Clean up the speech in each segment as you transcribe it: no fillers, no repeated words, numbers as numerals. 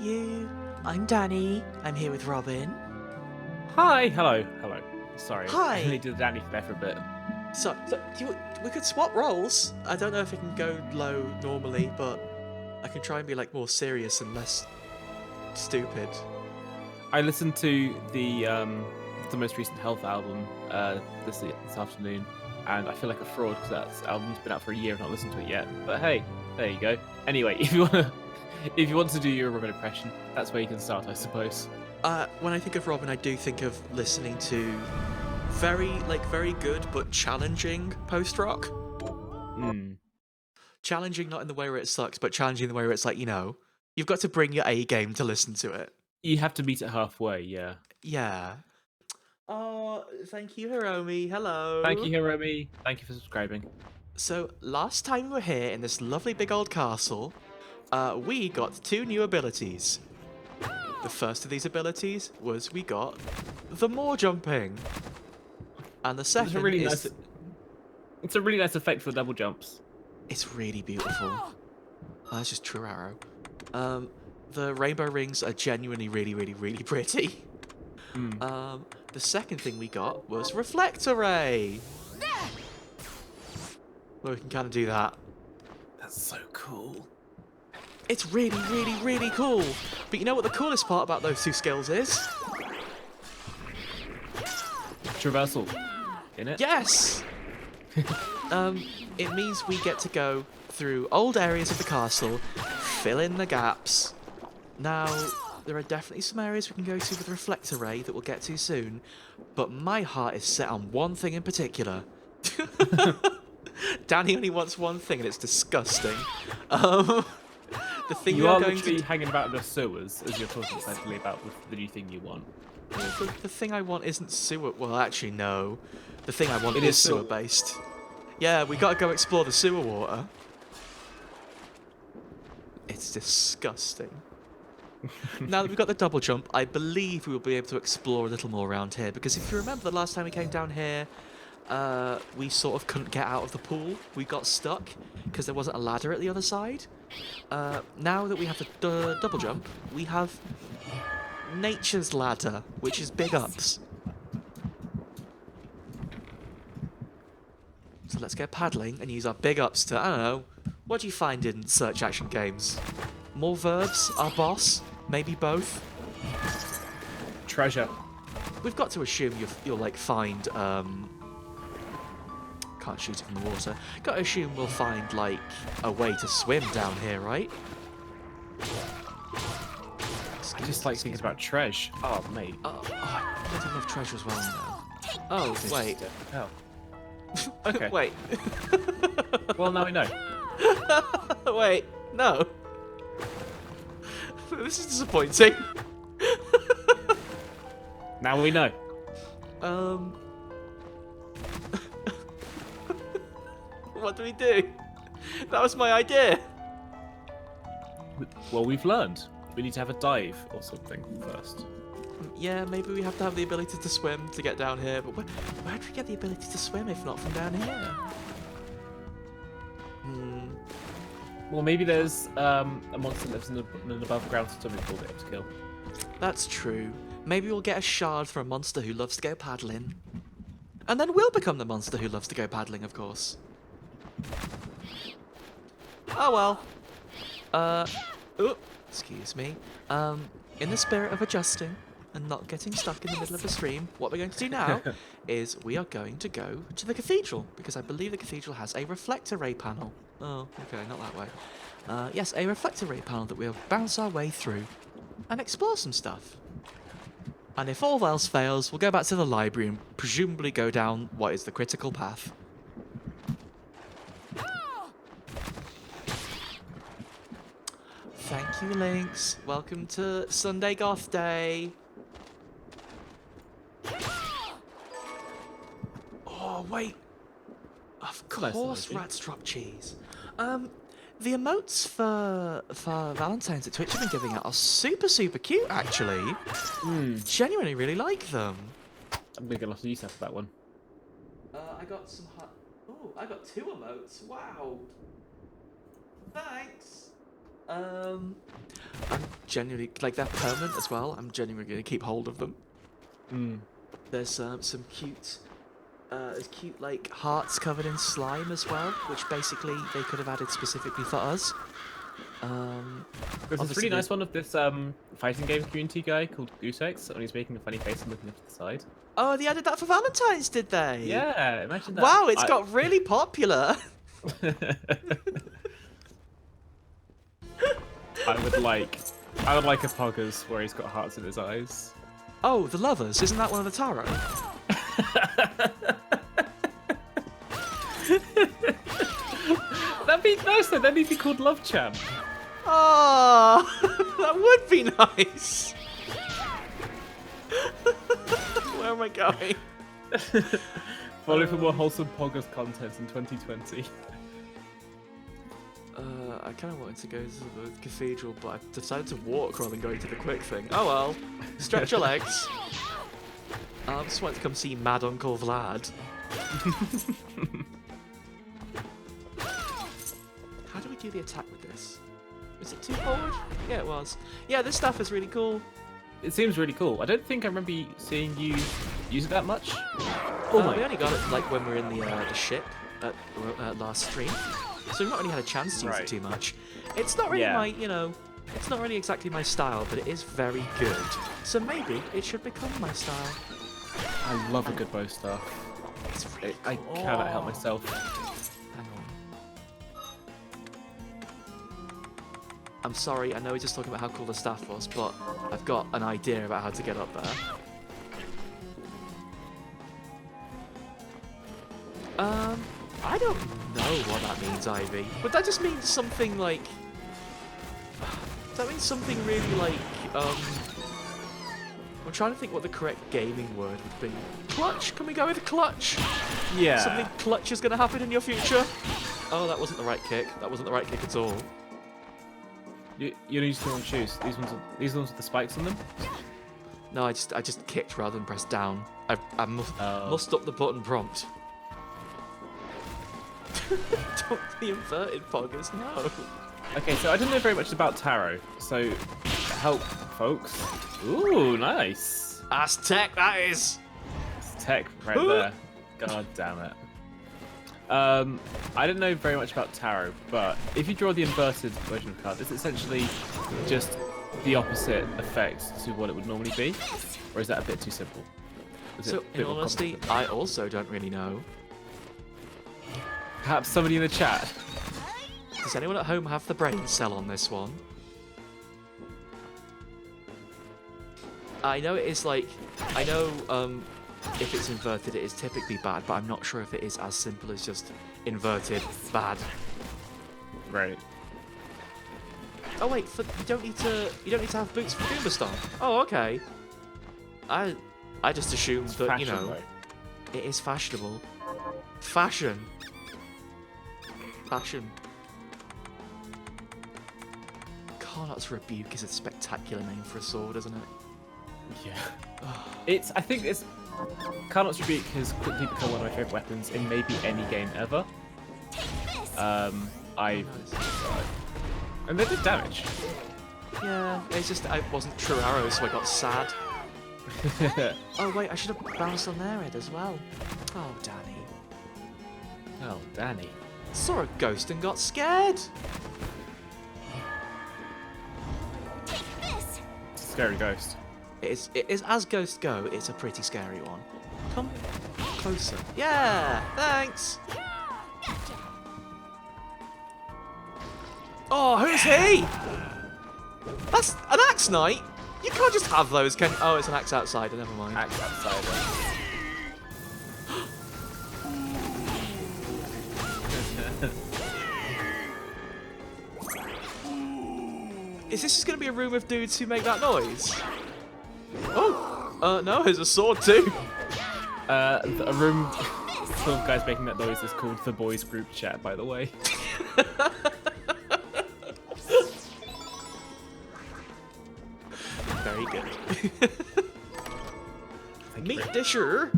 you? I'm Danny. I'm here with Robin. Hi, hello. Sorry, I Hi. only did Danny there for a bit. So we could swap roles. I don't know if it can go low normally, but I can try and be like more serious and less stupid. I listened to the most recent Health album this afternoon, and I feel like a fraud because that album's been out for a year. I've not listened to it yet. But hey, there you go. Anyway, if you want to do your Robin impression, that's where you can start, I suppose. When I think of Robin, I do think of listening to very good but challenging post rock. Hmm. Challenging not in the way where it sucks, but challenging in the way where it's like, you've got to bring your A game to listen to it. You have to meet it halfway, yeah. Yeah. Oh, thank you, Hiromi. Hello. Thank you, Hiromi. Thank you for subscribing. So, last time we were here in this lovely big old castle, we got 2 new abilities. The first of these abilities was we got the more jumping. And the second It's a really nice effect for double jumps. It's really beautiful. Oh, that's just true arrow. The rainbow rings are genuinely really pretty. The second thing we got was Reflector Ray. Well, we can kind of do that. That's so cool. It's really cool. But you know what the coolest part about those 2 skills is? Traversal. In it? Yes! It means we get to go through old areas of the castle, fill in the gaps. Now, there are definitely some areas we can go to with Reflector Ray that we'll get to soon, but my heart is set on one thing in particular. Danny only wants one thing, and it's disgusting. The thing you we are going literally to hanging about in the sewers as you're talking essentially about the new thing you want. the thing I want isn't sewer. Well, actually, no. The thing I want is sewer-based. Yeah, we gotta go explore the sewer water. It's disgusting. Now that we've got the double jump, I believe we will be able to explore a little more around here, because if you remember the last time we came down here, we sort of couldn't get out of the pool. We got stuck because there wasn't a ladder at the other side. Now that we have the double jump, we have nature's ladder, which is big ups. So let's go paddling and use our big ups to, I don't know, what do you find in search action games? More verbs? Our boss? Maybe both? Treasure. We've got to assume you'll like find, can't shoot it from the water. Got to assume we'll find, like, a way to swim down here, right? I just like thinking about treasure. Oh, mate. Oh, I bloody love treasure as well now. Oh, wait. Oh. Okay. Wait. Well, now we know. Wait, no. This is disappointing. Now we know. What do we do? That was my idea. Well, we've learned. We need to have a dive or something first. Yeah, maybe we have to have the ability to swim to get down here, but where do we get the ability to swim if not from down here? Well, maybe there's a monster that lives in an above ground swimming pool that you have to kill. That's true. Maybe we'll get a shard for a monster who loves to go paddling. And then we'll become the monster who loves to go paddling, of course. Oh well. Excuse me. In the spirit of adjusting and not getting stuck in the middle of the stream, what we're going to do now is we are going to go to the cathedral, because I believe the cathedral has a reflector ray panel. Oh, okay, not that way. Yes, a reflector ray panel that we'll bounce our way through and explore some stuff. And if all else fails, we'll go back to the library and presumably go down what is the critical path. Thank you, Lynx. Welcome to Sunday Goth Day. Oh, wait. Of course rats drop cheese. The emotes for Valentine's at Twitch have been giving out are super cute, actually. Genuinely really like them. I'm gonna get lots of use out of that one. I got some oh, I got 2 emotes. Wow. Thanks. I'm genuinely like they're permanent as well. I'm genuinely going to keep hold of them. Mm. There's some cute, like hearts covered in slime as well, which basically they could have added specifically for us. There's this really nice one of this fighting game community guy called xoxo, and he's making a funny face and looking up to the side. Oh, they added that for Valentine's, did they? Yeah, imagine that. Wow, it's got really popular. I would like a Poggers where he's got hearts in his eyes. Oh, the lovers, isn't that one of the tarot? That'd be nice though. That'd be called Love Champ. Oh, that would be nice. Where am I going? Follow for more wholesome Poggers content in 2020. I kind of wanted to go to the cathedral, but I decided to walk rather than going to the quick thing. Oh well, stretch your legs. I just wanted to come see Mad Uncle Vlad. How do we do the attack with this? Was it too forward? Yeah, it was. Yeah, this stuff is really cool. It seems really cool. I don't think I remember seeing you use it that much. We only got it like when we were in the ship at last stream, so we've not really had a chance to use it too much. It's not really my, it's not really exactly my style, but it is very good. So maybe it should become my style. I love a good bow staff. It's really I cool. cannot help myself. Hang on. I'm sorry, I know we're just talking about how cool the staff was, but I've got an idea about how to get up there. I don't know what that means, Ivy. Would that just mean something like... Does that mean something really like, I'm trying to think what the correct gaming word would be. Clutch? Can we go with clutch? Yeah. Something clutch is going to happen in your future? Oh, that wasn't the right kick. That wasn't the right kick at all. You need to choose. These ones with the spikes on them? No, I just kicked rather than pressed down. I mussed up the button prompt. Don't the inverted poggers, no. Okay, so I don't know very much about tarot, so help, folks. Ooh, nice. That's tech, that is. It's tech right there. God damn it. I don't know very much about tarot, but if you draw the inverted version of cards, it's essentially just the opposite effect to what it would normally be, or is that a bit too simple? So, in all honesty, I also don't really know. Perhaps somebody in the chat. Does anyone at home have the brain cell on this one? I know it is like... I know if it's inverted it is typically bad, but I'm not sure if it is as simple as just inverted bad. Right. Oh wait, you don't need to have boots for Goombastomp. Oh, okay. I just assumed that, Fashion, though. it is fashionable. Fashion. Fashion. Carnot's Rebuke is a spectacular name for a sword, isn't it? Yeah. I think it's... Carnot's Rebuke has quickly become one of my favourite weapons in maybe any game ever. And they did damage. Yeah, it's just I wasn't true arrow, so I got sad. Oh wait, I should have bounced on their head as well. Oh, Danny. Oh, Danny. Saw a ghost and got scared. It's a scary ghost. It is as ghosts go, it's a pretty scary one. Come closer. Yeah, thanks. Oh, who's he? That's an axe knight. You can't just have those, can you? Oh, it's an axe outsider. Never mind. Axe outsider. Is this just going to be a room of dudes who make that noise? Oh, no, there's a sword too. A room full of guys making that noise is called the boys group chat, by the way. Very good. Meat disher.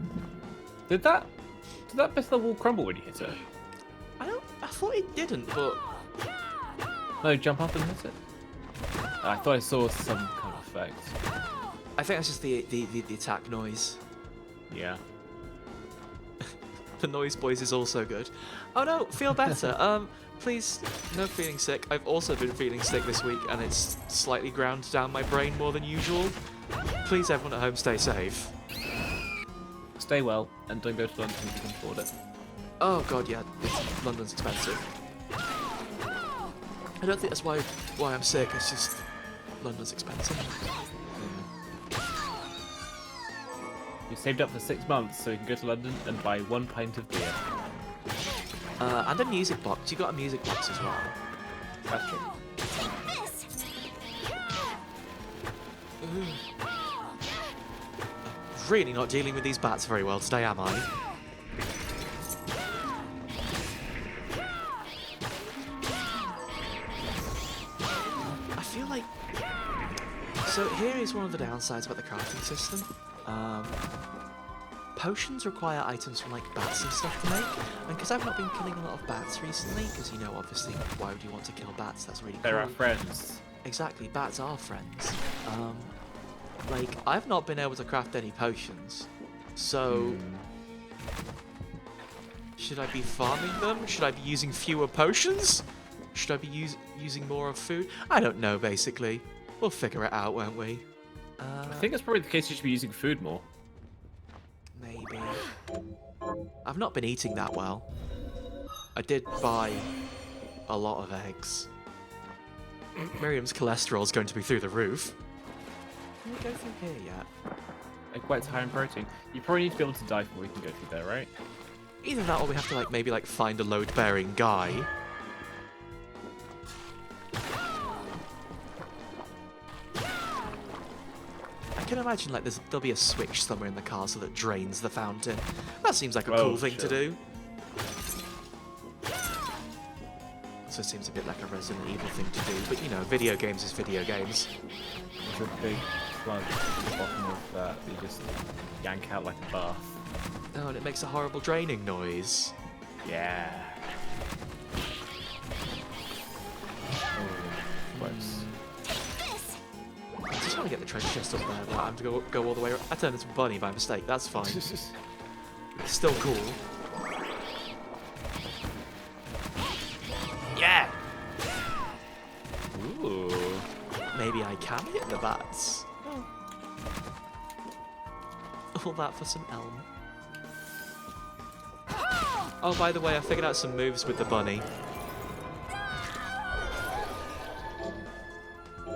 Did that bit of the wall crumble when you hit it? I thought it didn't, but No, jump up and hit it. I thought I saw some kind of effect. I think that's just the attack noise. Yeah. The noise boys is also good. Oh no, feel better. Please, no feeling sick. I've also been feeling sick this week, and it's slightly ground down my brain more than usual. Please, everyone at home, stay safe. Stay well, and don't go to London if you can afford it. Oh god, yeah, London's expensive. I don't think that's why I'm sick. It's just London's expensive. You saved up for 6 months so you can go to London and buy 1 pint of beer. And a music box. You got a music box as well. That's true. Really not dealing with these bats very well today, am I? I feel like... So here is one of the downsides about the crafting system. Potions require items from like bats and stuff to make, and because I've not been killing a lot of bats recently, because you know, obviously, why would you want to kill bats? That's really cool. They're our friends. Exactly, bats are friends. Like, I've not been able to craft any potions, so should I be farming them? Should I be using fewer potions? Should I be using more of food? I don't know, basically. We'll figure it out, won't we? I think that's probably the case. You should be using food more. Maybe. I've not been eating that well. I did buy a lot of eggs. Miriam's cholesterol's going to be through the roof. Can we go through here yet? Like quite high in protein. You probably need to be able to die before we can go through there, right? Either that or we have to like maybe like find a load-bearing guy. I can imagine like there'll be a switch somewhere in the castle that drains the fountain. That seems like a cool thing to do. So it seems a bit like a Resident Evil thing to do, but you know, video games is video games. There's a big plug at the bottom of that you just yank out like a bath. Oh, and it makes a horrible draining noise. Yeah. Oh, close. I just want to get the treasure chest up there, but I have to go all the way around. I turned into a bunny by mistake, that's fine. It's still cool. Yeah! Ooh. Maybe I can hit the bats. Oh. All that for some elm. Oh, by the way, I figured out some moves with the bunny.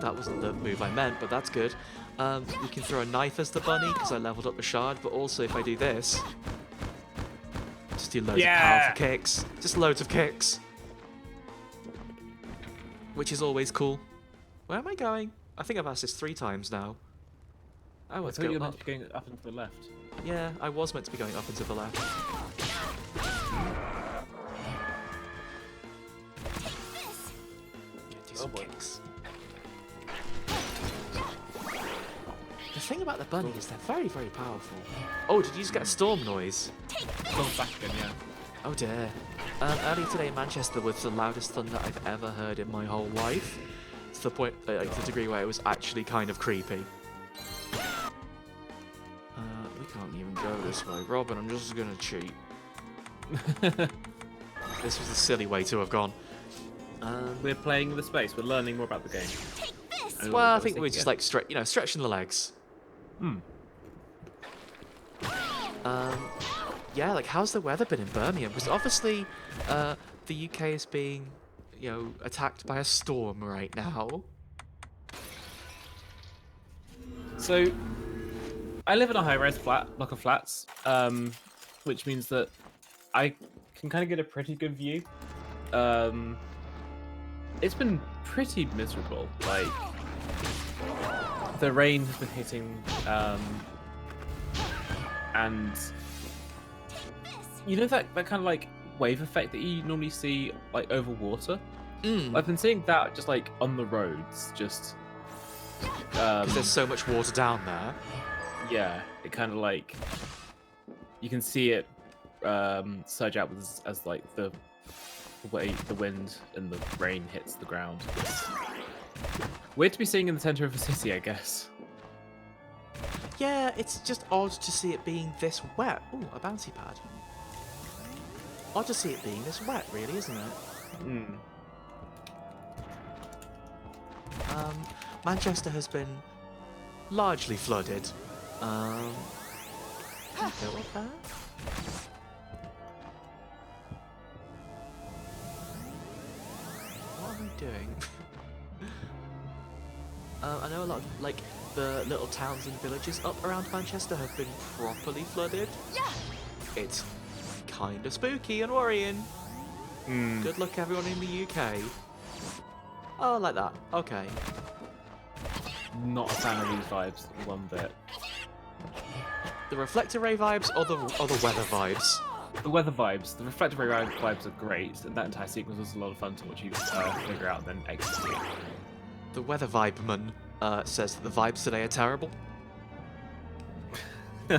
That wasn't the move I meant, but that's good. We can throw a knife as the bunny, because I leveled up a shard, but also if I do this... Just do loads of powerful kicks. Just loads of kicks. Which is always cool. Where am I going? I think I've asked this 3 times now. Oh, let's I thought go you were up. meant to be going up and to the left. Yeah, I was meant to be going up and to the left. Do some kicks. The thing about the bunny is they're very, very powerful. Oh, did you just get a storm noise? Come back again, yeah. Oh dear. Earlier today in Manchester was the loudest thunder I've ever heard in my whole life. To the point, like the degree where it was actually kind of creepy. We can't even go this way. Robin, I'm just gonna cheat. This was a silly way to have gone. We're playing the space. We're learning more about the game. Well, I think we're just like stretching the legs. Yeah, like how's the weather been in Birmingham? Because obviously, the UK is being, you know, attacked by a storm right now. So, I live in a high-rise block of flats, which means that I can kind of get a pretty good view. It's been pretty miserable. Like, the rain has been hitting, and you know that kind of like wave effect that you normally see like over water. I've been seeing that just like on the roads, just because there's so much water down there. Yeah, it kind of like you can see it surge outwards as like the way the wind and the rain hits the ground. It's Weird to be sitting in the center of a city, I guess. Yeah, it's just odd to see it being this wet. Ooh, a bouncy pad. Odd to see it being this wet, really, isn't it? Hmm. Manchester has been largely flooded. Can I go up there? What am I doing? I know a lot of, like, the little towns and villages up around Manchester have been properly flooded. Yeah. It's kind of spooky and worrying. Hmm. Good luck, everyone in the UK. Oh, like that. Okay. Not a fan of these vibes one bit. The reflector ray vibes or the weather vibes? The weather vibes, the reflective ray vibes are great, and that entire sequence was a lot of fun to watch you figure out and then execute. The weather vibe man says that the vibes today are terrible. I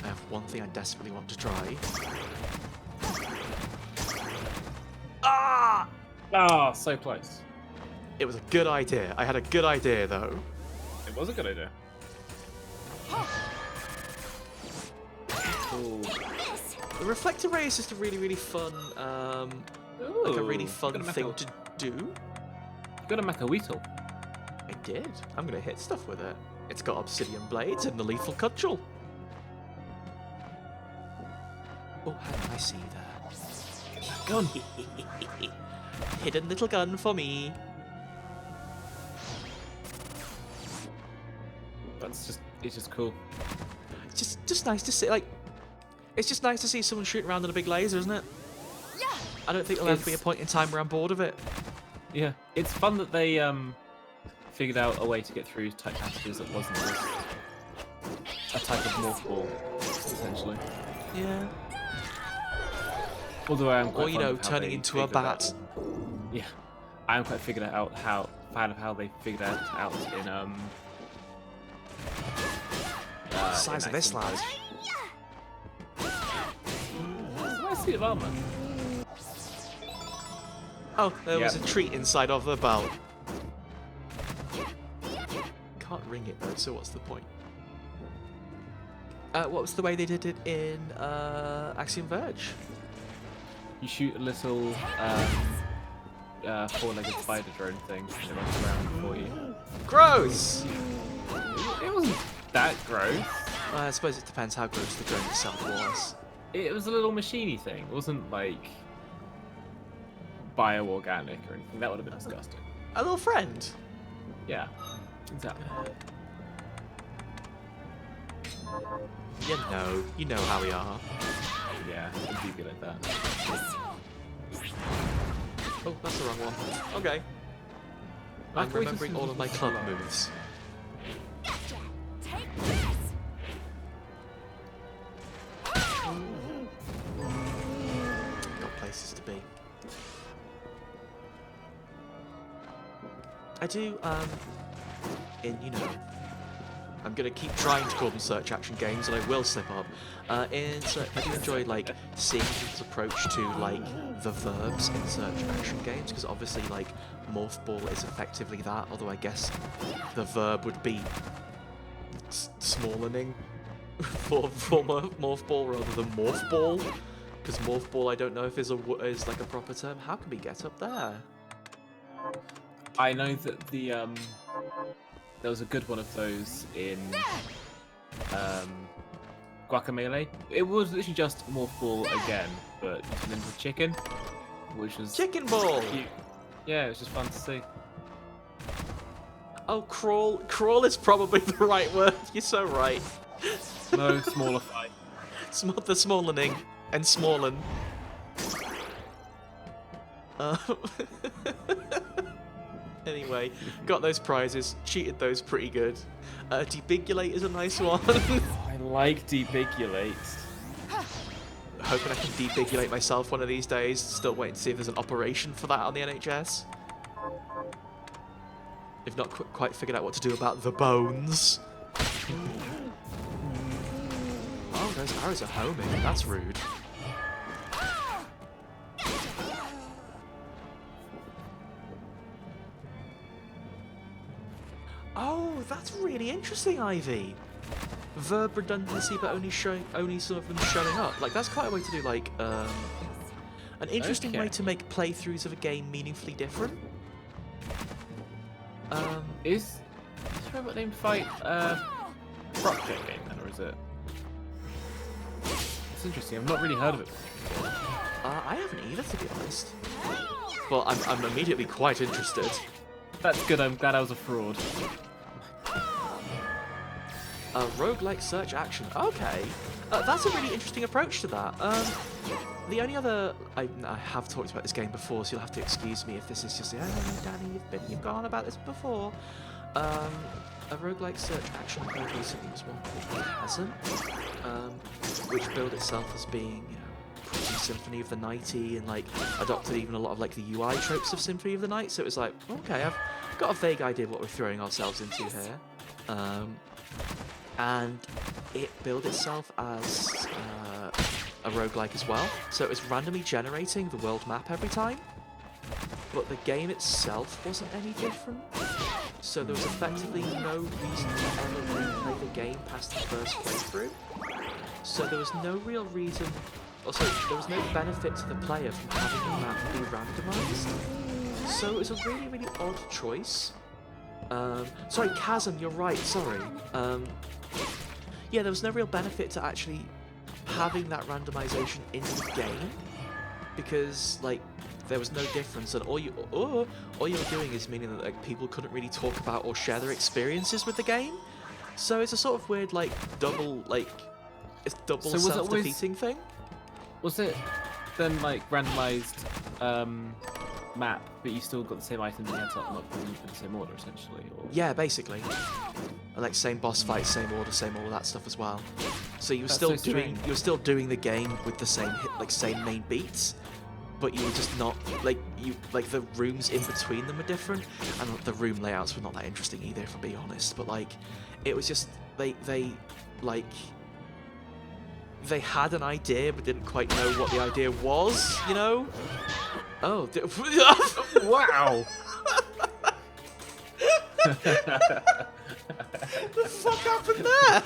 have one thing I desperately want to try. Ah! Ah, so close. It was a good idea. I had a good idea though. It was a good idea. Ooh. The reflector ray is just a really, really fun, like a really Ooh, fun you're gonna thing make to do. You got a Macaweetle. I did. I'm gonna hit stuff with it. It's got obsidian blades and the lethal cudgel. Oh, hang on, I see you there. Gun. Hidden little gun for me. It's just cool. It's just nice to see, like, it's just nice to see someone shooting around in a big laser, isn't it? Yeah. I don't think there'll ever be a point in time where I'm bored of it. Yeah, it's fun that they figured out a way to get through tight passages that wasn't just a type of morph ball, essentially. Yeah. Although I am quite Or, you fond know, of how turning they into a figured out- bat. Yeah, I am quite fan of how they figured out in The size of this lad. Nice suit of armor. Oh, there was Yep. a treat inside of the belt. Can't ring it though, so what's the point? What was the way they did it in Axiom Verge? You shoot a little four-legged spider drone thing that runs around for you. Gross! It wasn't that gross. I suppose it depends how gross the drone itself was. It was a little machiney thing. It wasn't like bioorganic or anything. That would have been disgusting. A little friend. Yeah, exactly. You know how we are. Yeah, it would be like that. Oh, that's the wrong one. Okay. I'm After we remembering just- all of my club moves. Take this. Got places to be. I do, I'm gonna keep trying to call them search action games, and I will slip up. I do enjoy, like, seeing people's approach to, like, the verbs in search action games, because obviously, like, Morph Ball is effectively that, although I guess the verb would be smallening for Morph Ball rather than Morph Ball, because Morph Ball I don't know if is like a proper term. How can we get up there? I know that there was a good one of those in Guacamelee. It was literally just Morph Ball again, but you turned into a chicken, which was Chicken Ball! cute. Yeah, it was just fun to see. Oh, crawl. Crawl is probably the right word. You're so right. No smaller fight. The smallening and smallen. Anyway, got those prizes. Cheated those pretty good. Debigulate is a nice one. I like debigulate. Hoping I can debigulate myself one of these days. Still waiting to see if there's an operation for that on the NHS. They've not quite figured out what to do about the bones. Oh, those arrows are homing. That's rude. Oh, that's really interesting, Ivy. Verb redundancy, but only some of them showing up. Like that's quite a way to do like an interesting way to make playthroughs of a game meaningfully different. Is Robot Named Fight prop game then, or is it? It's interesting. I've not really heard of it. I haven't either, to be honest. But I'm immediately quite interested. That's good. I'm glad I was a fraud. A roguelike search action. Okay, that's a really interesting approach to that. The only other I have talked about this game before, so you'll have to excuse me if this is just Danny, you've gone about this before. A roguelike search action played recently was one called Chasm, which billed itself as being pretty Symphony of the Nighty and like adopted even a lot of like the UI tropes of Symphony of the Night. So it was like, okay, I've got a vague idea of what we're throwing ourselves into here. And it billed itself as a roguelike as well. So it was randomly generating the world map every time, but the game itself wasn't any different. So there was effectively no reason to ever replay the game past the first playthrough. So there was no real reason, also there was no benefit to the player from having the map be randomized. So it was a really, really odd choice. Sorry, Chasm, you're right, sorry. Yeah, there was no real benefit to actually having that randomization in the game, because like there was no difference, and all you were doing is meaning that like people couldn't really talk about or share their experiences with the game. So it's a sort of weird like double self-defeating thing. Was it then like randomized map, but you still got the same items and you had to unlock them in the same order essentially? Or... Yeah, basically. Like same boss fight, same order, same all that stuff as well. So you were still doing the game with the same same main beats, but you were just not like the rooms in between them were different, and the room layouts were not that interesting either, if I'm being honest. But like it was just they had an idea but didn't quite know what the idea was, you know? Oh, wow. The fuck happened there?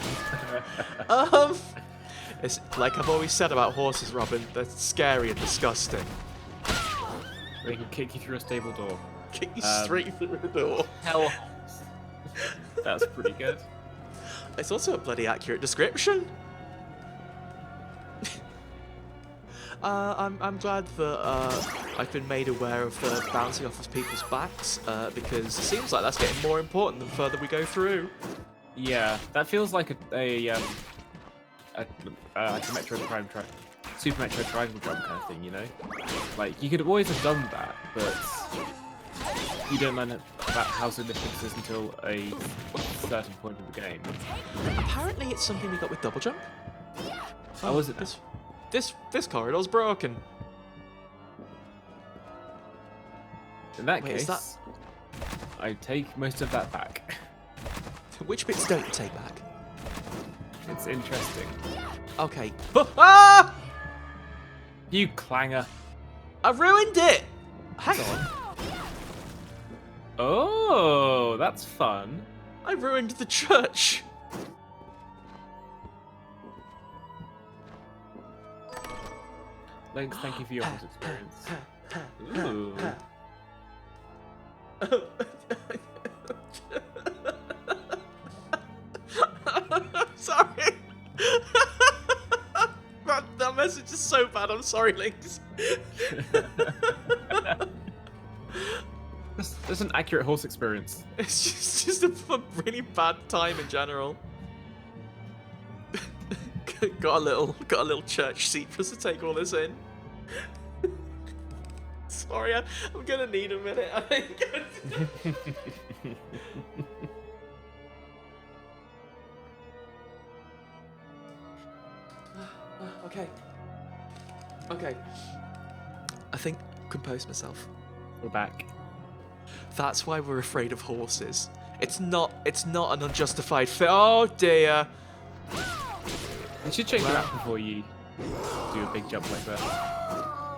It's like I've always said about horses, Robin. They're scary and disgusting. They can kick you through a stable door. Kick you straight through the door. Hell. That's pretty good. It's also a bloody accurate description. I'm glad that I've been made aware of the bouncing off of people's backs, because it seems like that's getting more important the further we go through. Yeah, that feels like a Metroid Prime Super Metroid Triangle Jump kind of thing, you know? Like, you could always have done that, but you don't learn about how significant it is until a certain point of the game. Apparently it's something we got with double jump. Oh, is it? This corridor's broken. In that case, I take most of that back. Which bits don't you take back? It's interesting. Okay. Ah! You clanger. I ruined it! Hang on. Oh, that's fun. I ruined the church. Lynx, thank you for your horse experience. Ooh. Sorry. That message is so bad. I'm sorry, Lynx. That's an accurate horse experience. It's just a really bad time in general. got a little church seat for us to take all this in. Sorry, I'm gonna need a minute, I think. Okay. I think I composed myself. We're back. That's why we're afraid of horses. It's not an unjustified fear. Oh dear. You should check it out before you do a big jump like that.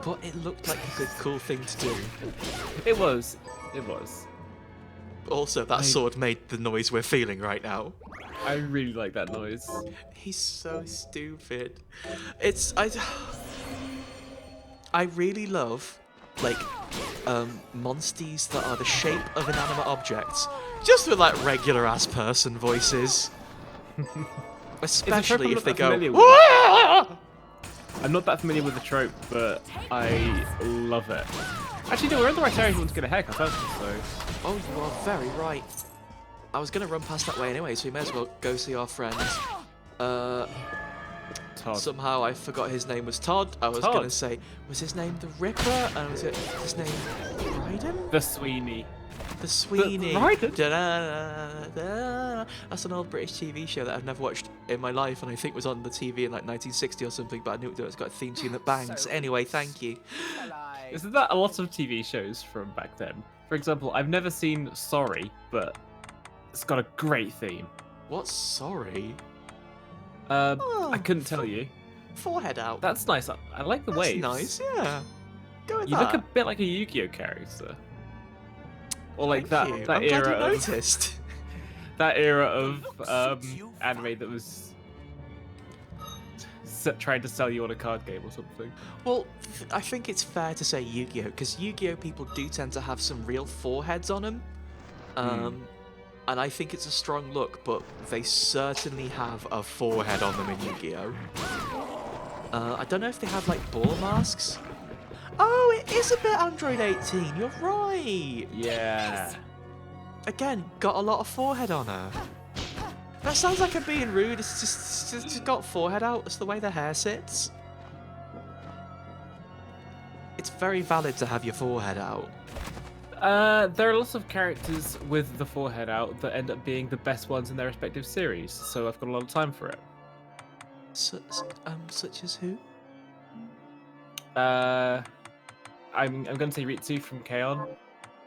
But it looked like a good, cool thing to do. It was. It was. Also, that sword made the noise we're feeling right now. I really like that noise. He's so stupid. I really love, like, monsties that are the shape of inanimate objects, just with like regular ass person voices. Especially if they go. I'm not that familiar with the trope, but I love it. Actually, no, we're in the right area if you want to get a haircut, aren't we? So. Oh, you are very right. I was gonna run past that way anyway, so we may as well go see our friend. Todd. Somehow I forgot his name was Todd. I was gonna say, was his name the Ripper? And was it his name Ryden? The Sweeney. The Sweeney. Ryden? Da-da-da-da. That's an old British TV show that I've never watched in my life, and I think was on the TV in like 1960 or something. But I knew it's got a theme tune that bangs. Anyway, thank you. Isn't that a lot of TV shows from back then? For example, I've never seen Sorry, but it's got a great theme. What's Sorry? I couldn't tell you. Forehead out. That's nice. I like the waves. Nice, yeah. Go with You that. look a bit like a Yu-Gi-Oh character. Or like Thank you. that I'm era glad you of noticed. that era of anime that was trying to sell you on a card game or something. Well, I think it's fair to say Yu-Gi-Oh, because Yu-Gi-Oh people do tend to have some real foreheads on them. And I think it's a strong look, but they certainly have a forehead on them in Yu-Gi-Oh. I don't know if they have like ball masks. Oh, it is a bit Android 18. You're right. Yeah. Again, got a lot of forehead on her. That sounds like I'm being rude. It's just got forehead out. It's the way the hair sits. It's very valid to have your forehead out. There are lots of characters with the forehead out that end up being the best ones in their respective series, so I've got a lot of time for it. Such as who? I'm going to say Ritsu from K-On!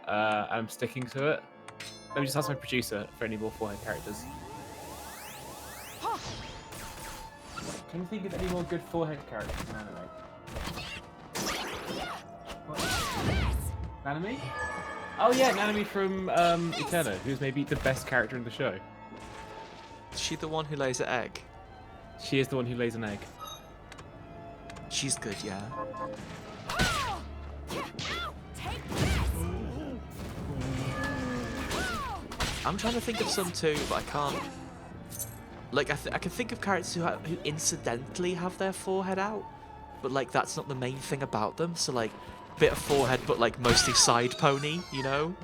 I'm sticking to it. Let me just ask my producer for any more forehead characters. Can you think of any more good forehead characters in anime? What? Nanami? Oh yeah, Nanami from Eterno, who's maybe the best character in the show. Is she the one who lays an egg? She is the one who lays an egg. She's good, yeah. I'm trying to think of some too, but I can't. Like, I can think of characters who incidentally have their forehead out, but like that's not the main thing about them. So like, bit of forehead, but like mostly side pony, you know?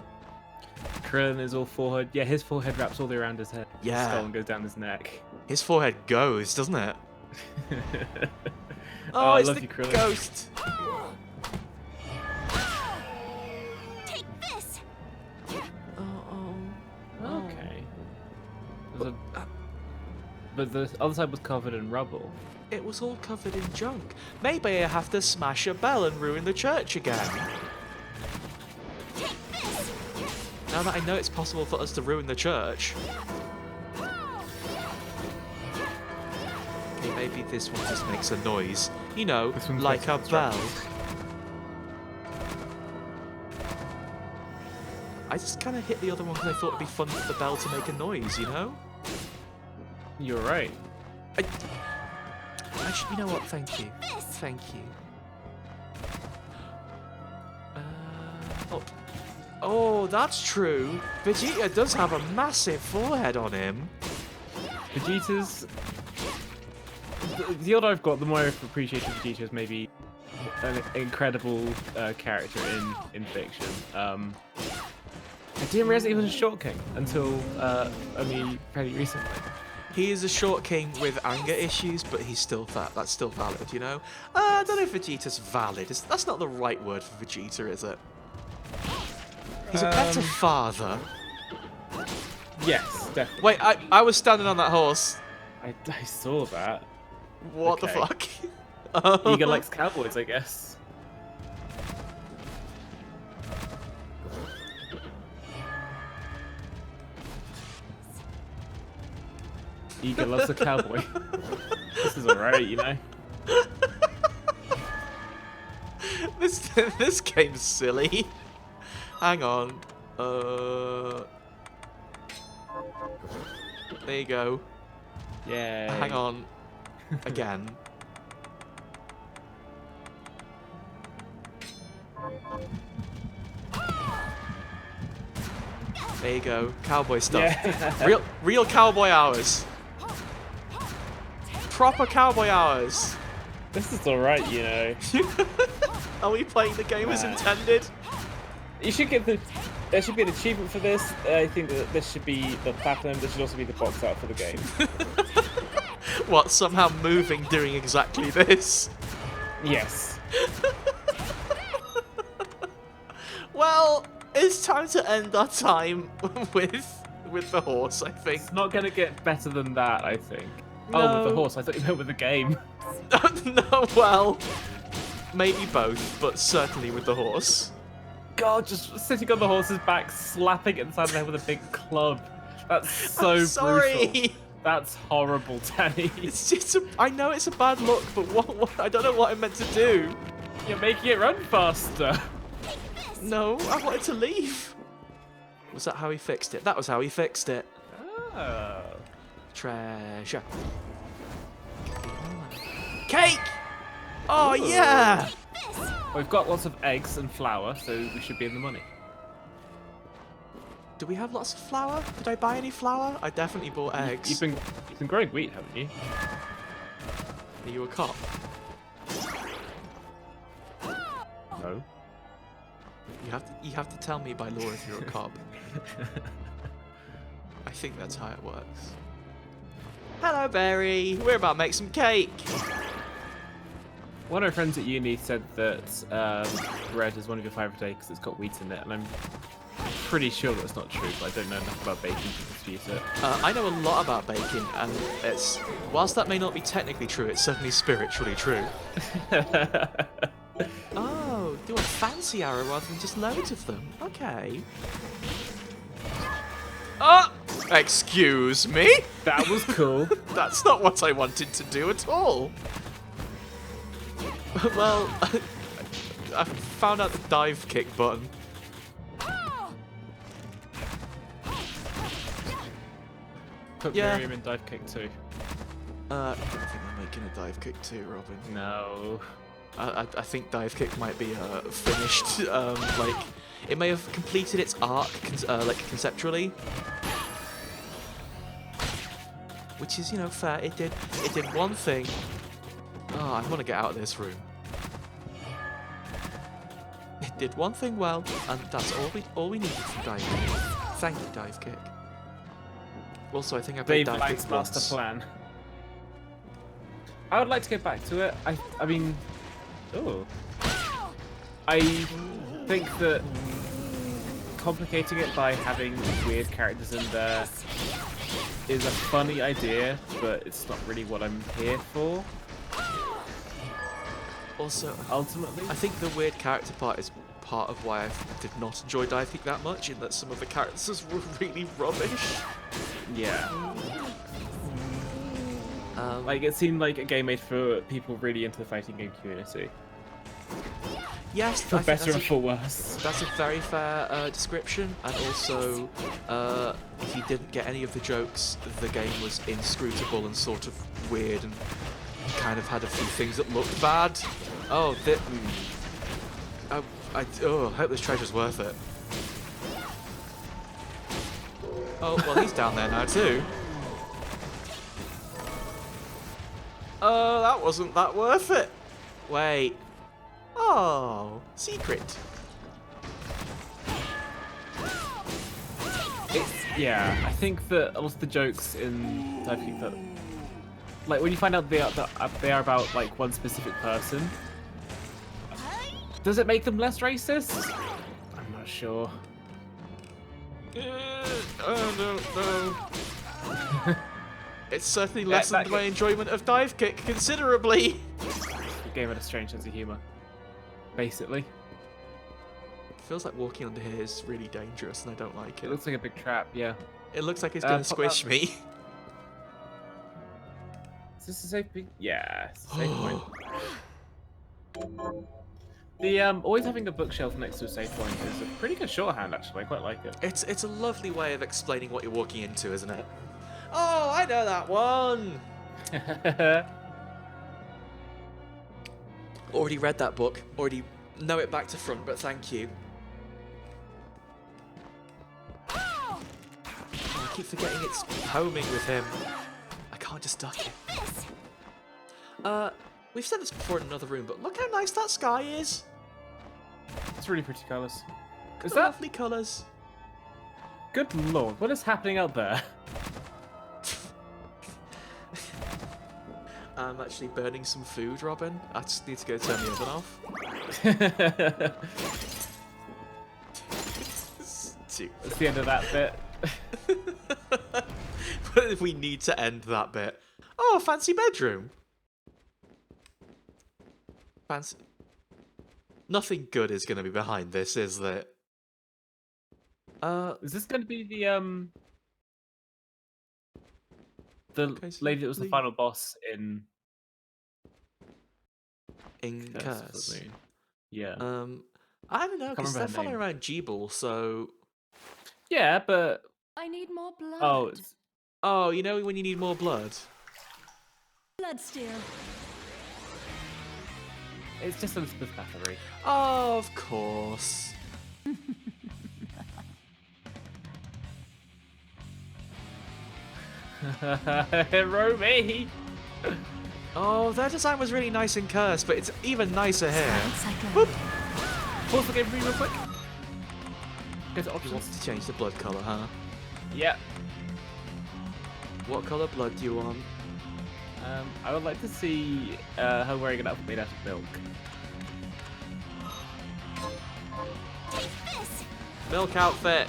Krillin is all forehead. Yeah, his forehead wraps all the way around his head. Yeah. His skull and goes down his neck. His forehead goes, doesn't it? Oh, I it's love the you, Krillin. ghost. Take this. Okay. But the other side was covered in rubble. It was all covered in junk. Maybe I have to smash a bell and ruin the church again. Now that I know it's possible for us to ruin the church. Okay, maybe this one just makes a noise. You know, This one's like a less bell. constructive. I just kind of hit the other one because I thought it'd be fun for the bell to make a noise, you know? You're right. Actually, you know what? Thank you. Thank you. Oh, that's true. Vegeta does have a massive forehead on him. Vegeta's... The older I've got, the more I've appreciated Vegeta as maybe an incredible character in fiction. I didn't realize he was a short king until only fairly recently. He is a short king with anger issues, but he's still that's still valid, you know? I don't know if Vegeta's valid. That's not the right word for Vegeta, is it? He's a better father. Yes, definitely. Wait, I was standing on that horse. I saw that. What the Okay. fuck? Eager likes cowboys, I guess. Eager loves a cowboy. This is alright, you know. This game's silly. Hang on. There you go. Yay. Hang on. Again. There you go. Cowboy stuff. Yeah. Real cowboy hours. Proper cowboy hours. This is alright, you know. Are we playing the game as intended? You should get the. There should be an achievement for this. I think that this should be the platinum. There should also be the box art for the game. What, somehow moving doing exactly this? Yes. Well, it's time to end our time with the horse, I think. It's not gonna get better than that, I think. Oh, with the No. horse. I thought you meant with the game. No, well, maybe both, but certainly with the horse. God, just sitting on the horse's back, slapping it inside the head with a big club. That's so I'm sorry. brutal. That's horrible, Danny. It's just I know it's a bad look, but what I don't know what I'm meant to do. You're making it run faster. No, I wanted to leave. Was that how he fixed it? That was how he fixed it. Oh. Treasure. Cake! Oh, Ooh. yeah! We've got lots of eggs and flour, so we should be in the money. Do we have lots of flour? Did I buy any flour? I definitely bought eggs. You've been growing wheat, haven't you? Are you a cop? No. You have to tell me by law if you're a cop. I think that's how it works. Hello, Barry. We're about to make some cake. One of my friends at uni said that bread is one of your favourite days because it's got wheat in it, and I'm pretty sure that's not true, but I don't know enough about baking to dispute it. I know a lot about baking, and it's whilst that may not be technically true, it's certainly spiritually true. Oh, do a fancy arrow rather than just loads of them. Okay. Oh! Excuse me? That was cool. That's not what I wanted to do at all. Well, I found out the dive kick button. Put Yeah. Miriam in dive kick too. I don't think I'm making a dive kick too, Robin. No. I think dive kick might be finished. Like, it may have completed its arc, like conceptually, which is, you know, fair. It did one thing. Oh, I want to get out of this room. It did one thing well, and that's all we needed from dive kick. Thank you, dive kick. Also, I think I played Dave dive Lang's kick master once. plan. I would like to go back to it. I mean, oh, I think that complicating it by having weird characters in there is a funny idea, but it's not really what I'm here for. Also, Ultimately, I think the weird character part is part of why I did not enjoy dive kick that much, in that some of the characters were really rubbish. yeah. Like, it seemed like a game made for people really into the fighting game community. Yes, For I think better that's and for worse. That's a very fair description, and also, if you didn't get any of the jokes, the game was inscrutable and sort of weird and kind of had a few things that looked bad. Oh, I hope this treasure's worth it. Oh, well, he's down there now too. Oh, that wasn't that worth it. Wait. Oh, secret. Yeah, I think that a lot of the jokes in I think that, like, when you find out they are about like one specific person, does it make them less racist? I'm not sure. I don't know. It's certainly lessened my enjoyment of dive kick considerably. The game had a strange sense of humor, basically. Feels like walking under here is really dangerous, and I don't like It it. looks like a big trap. Yeah. It looks like it's gonna pop squish up. me. Is this a safe? Yeah. It's a safe point. The always having a bookshelf next to a save point is a pretty good shorthand, actually. I quite like it. It's a lovely way of explaining what you're walking into, isn't it? Oh, I know that one. Already read that book. Already know it back to front, but thank you. Oh, I keep forgetting it's homing with him. I can't just duck it. We've said this before in another room, but look how nice that sky is. It's really pretty colours. Look Is at the that lovely colours? good lord? What is happening out there? I'm actually burning some food, Robin. I just need to go turn the oven off. That's the end of that bit. But if we need to end that bit. Oh, a fancy bedroom. Fancy. Nothing good is going to be behind this, is there? Is this going to be the lady that was the final boss in Curse of Curse? the Moon? Yeah. I don't know, Can't because they're remember her following name. around Jeeble, so... Yeah, but I need more blood. oh, Oh, you know when you need more blood? Bloodstained. it's just Elizabeth Bathory. Oh, of course. Romy! Oh, their design was really nice in Curse, but it's even nicer here. Whoop. Pause the game for me real quick. Go to You want options. to change the blood colour, huh? Yeah. What colour blood do you want? I would like to see her wearing an outfit made out of milk. Milk outfit.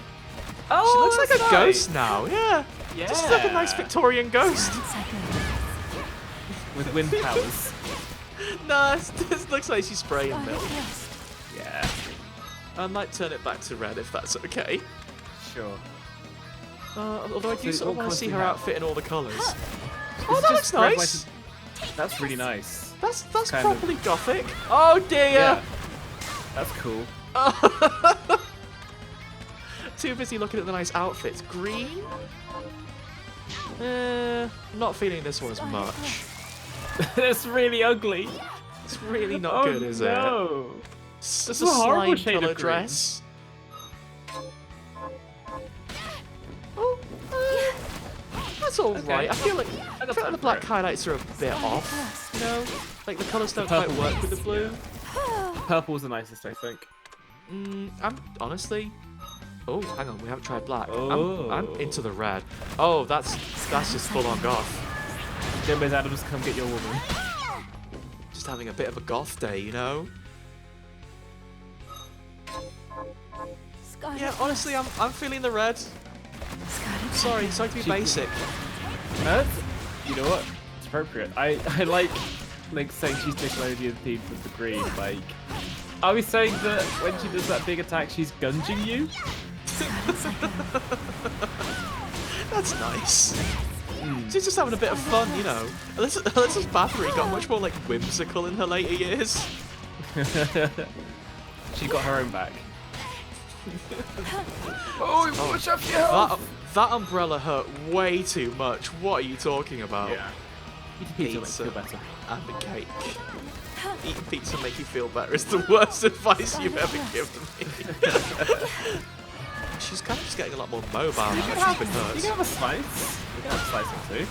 Oh, She looks like that's a nice. ghost now, yeah. Yeah. Just like a nice Victorian ghost. With wind powers. No, this looks like she's spraying milk. Yeah. I might turn it back to red if that's okay. Sure. Although I do So sort of what want to colours see do her you have? outfit in all the colours. Is Oh, it that just looks red, nice. white, and- That's really nice. That's kind of- properly gothic. Oh dear. Yeah. That's cool. Too busy looking at the nice outfits. Green? Not feeling this one as much. That's really ugly. It's really not Oh, good, is it? no. It's This just is a a horrible slime shade of colour green. dress. Oh, that's alright. I feel like the black highlights are a bit off. You know, like the colours don't quite purple work with the blue. Purple's the nicest, I think. I'm honestly. Oh, hang on, we haven't tried black. Oh. I'm into the red. Oh, that's just full on goth. Gomez Adams, come get your woman. Just having a bit of a goth day, you know. Yeah, honestly, I'm feeling the red. Sorry to be basic. No, you know what? It's appropriate. I like saying she's Nickelodeon themed with the green. Like, are we saying that when she does that big attack, she's gunging you? That's nice. She's just having a bit of fun, you know. Alyssa's battery got much more like whimsical in her later years. She got her own back. Oh, watch out for your health! That umbrella hurt way too much. What are you talking about? Yeah. Eating pizza makes you feel better. And the cake. Eating pizza make you feel better is the worst advice you've ever given me. She's kind of just getting a lot more mobile now. She's been hurt. You can have a slice. You can have a slice or two.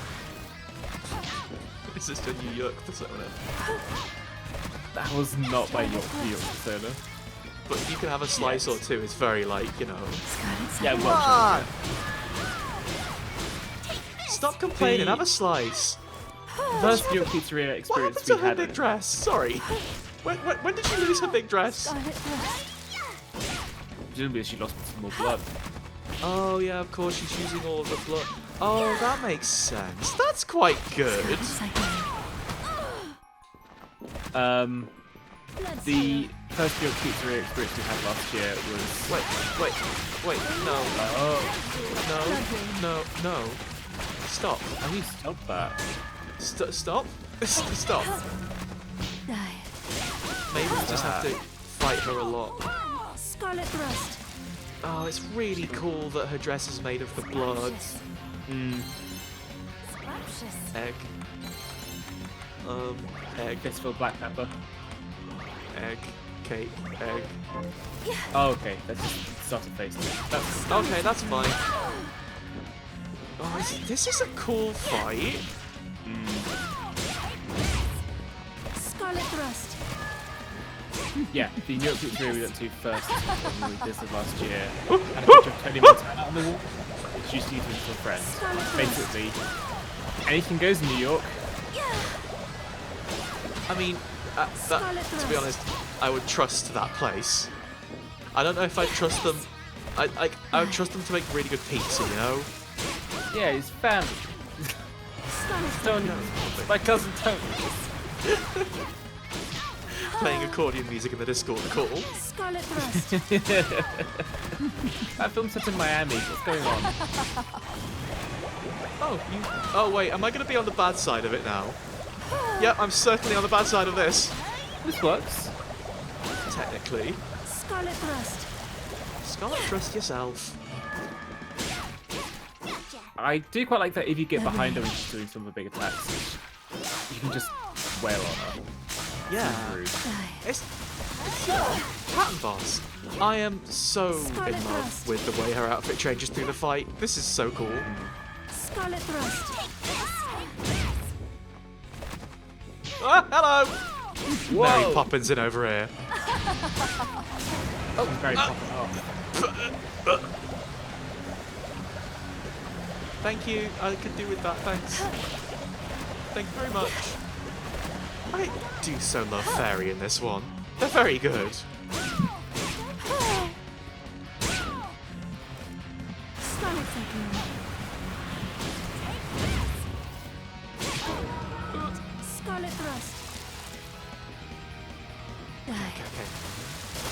Is this a New York persona? That was not my York persona. But you can have a slice or two. It's very like, you know. Yeah, Come well, on! Stop complaining. The- Have a slice. First New York pizzeria What experience happened to we her had. big dress? Sorry. When did she lose her big dress? Presumably she lost some more blood. Oh yeah, of course she's using all of the blood. Oh, that makes sense. That's quite good. The first New York pizzeria experience we had last year was. Wait, no, Oh, no. Stop. how do you stop that? Stop. Stop. Maybe we just have to fight her a lot. Scarlet thrust. Oh, it's really cool that her dress is made of the blood. Egg. Egg. Fistful of black pepper. Egg. Cake. Egg. Oh, okay. That's just started face. That's Okay, that's fine. Oh, this is a cool fight. Scarlet thrust. yeah. The New York Victory we went to first when we visited last year. And a picture of Tony Montana on the wall. It's usually used for friends. Basically, anything goes in New York. I mean, to be honest, I would trust that place. I don't know if I'd trust them. I would trust them to make really good pizza, you know? Yeah, his family. Tony, my cousin Tony. Playing accordion music in the Discord, cool. Scarlet thrust. That film set in Miami. What's going on? Oh, wait, am I going to be on the bad side of it now? Yep, I'm certainly on the bad side of this. This works. Technically. Scarlet thrust. Scarlet, trust yourself. I do quite like that if you get behind her when she's doing some of the big attacks, you can just wail on her. Yeah. Rude. It's pattern boss. I am so in love with the way her outfit changes through the fight. This is so cool. Scarlet thrust. Ah, hello! Mary Poppins in over here. Oh, very popping off. Thank you. I could do with that. Thanks. Thank you very much. I do so love Fairy in this one. They're very good. Scarlet cyclone. Scarlet thrust. Die. Okay.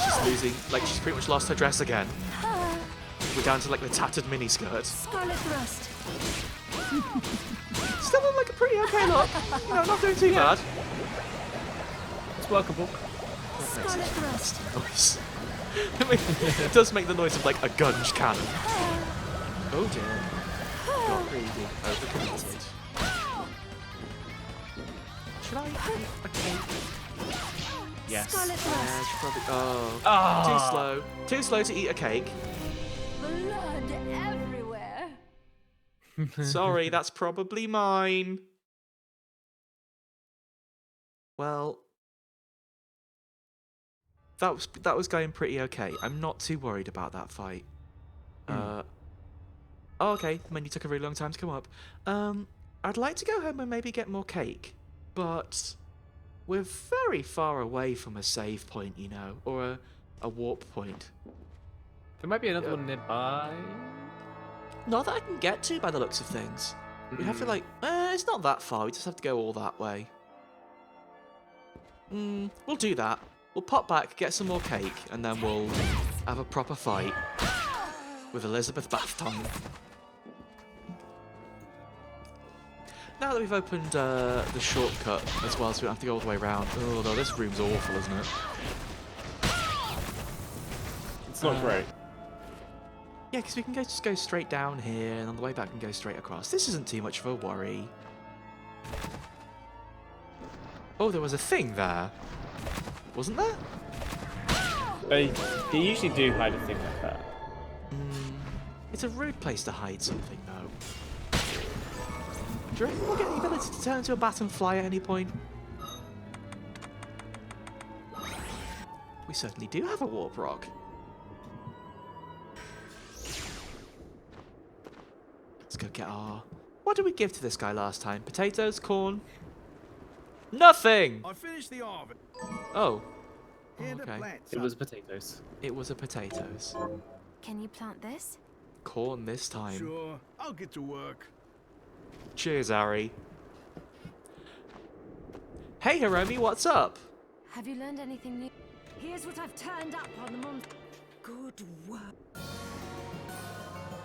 She's losing. Like, she's pretty much lost her dress again. We're down to, like, the tattered miniskirt. Scarlet thrust. Still on, like, a pretty okay look. You know, not doing too bad. It's workable. Scarlet thrust. Nice. It does make the noise of, like, a gunge cannon. Oh, dear. Got greedy. Overcommitted. Should I eat a cake? Yes. Scarlet Yeah, thrust. should probably. Oh. Ah. Too slow. Too slow to eat a cake. Blood everywhere. Sorry, that's probably mine. Well, that was going pretty okay. I'm not too worried about that fight. Oh, okay. The menu took a really long time to come up. I'd like to go home and maybe get more cake, but we're very far away from a save point, you know, or a warp point. There might be another one nearby. Not that I can get to by the looks of things. We have to like, it's not that far. We just have to go all that way. We'll do that. We'll pop back, get some more cake, and then we'll have a proper fight with Elizabeth Bathtongue. Now that we've opened the shortcut as well, so we don't have to go all the way around. Oh, no, this room's awful, isn't it? It's not great. Yeah, because we can just go straight down here, and on the way back we can go straight across. This isn't too much of a worry. Oh, there was a thing there. Wasn't there? They usually do hide a thing like that. It's a rude place to hide something, though. Do you reckon we'll get the ability to turn into a bat and fly at any point? We certainly do have a warp rock. Let's go get our... What did we give to this guy last time? Potatoes? Corn? Nothing! I finished the harvest. Oh. Here to Okay. plant It was potatoes. It was a potatoes. Can you plant this? Corn this time. Sure, I'll get to work. Cheers, Ari. Hey, Hiromi, what's up? Have you learned anything new? Here's what I've turned up on the monster. Good work.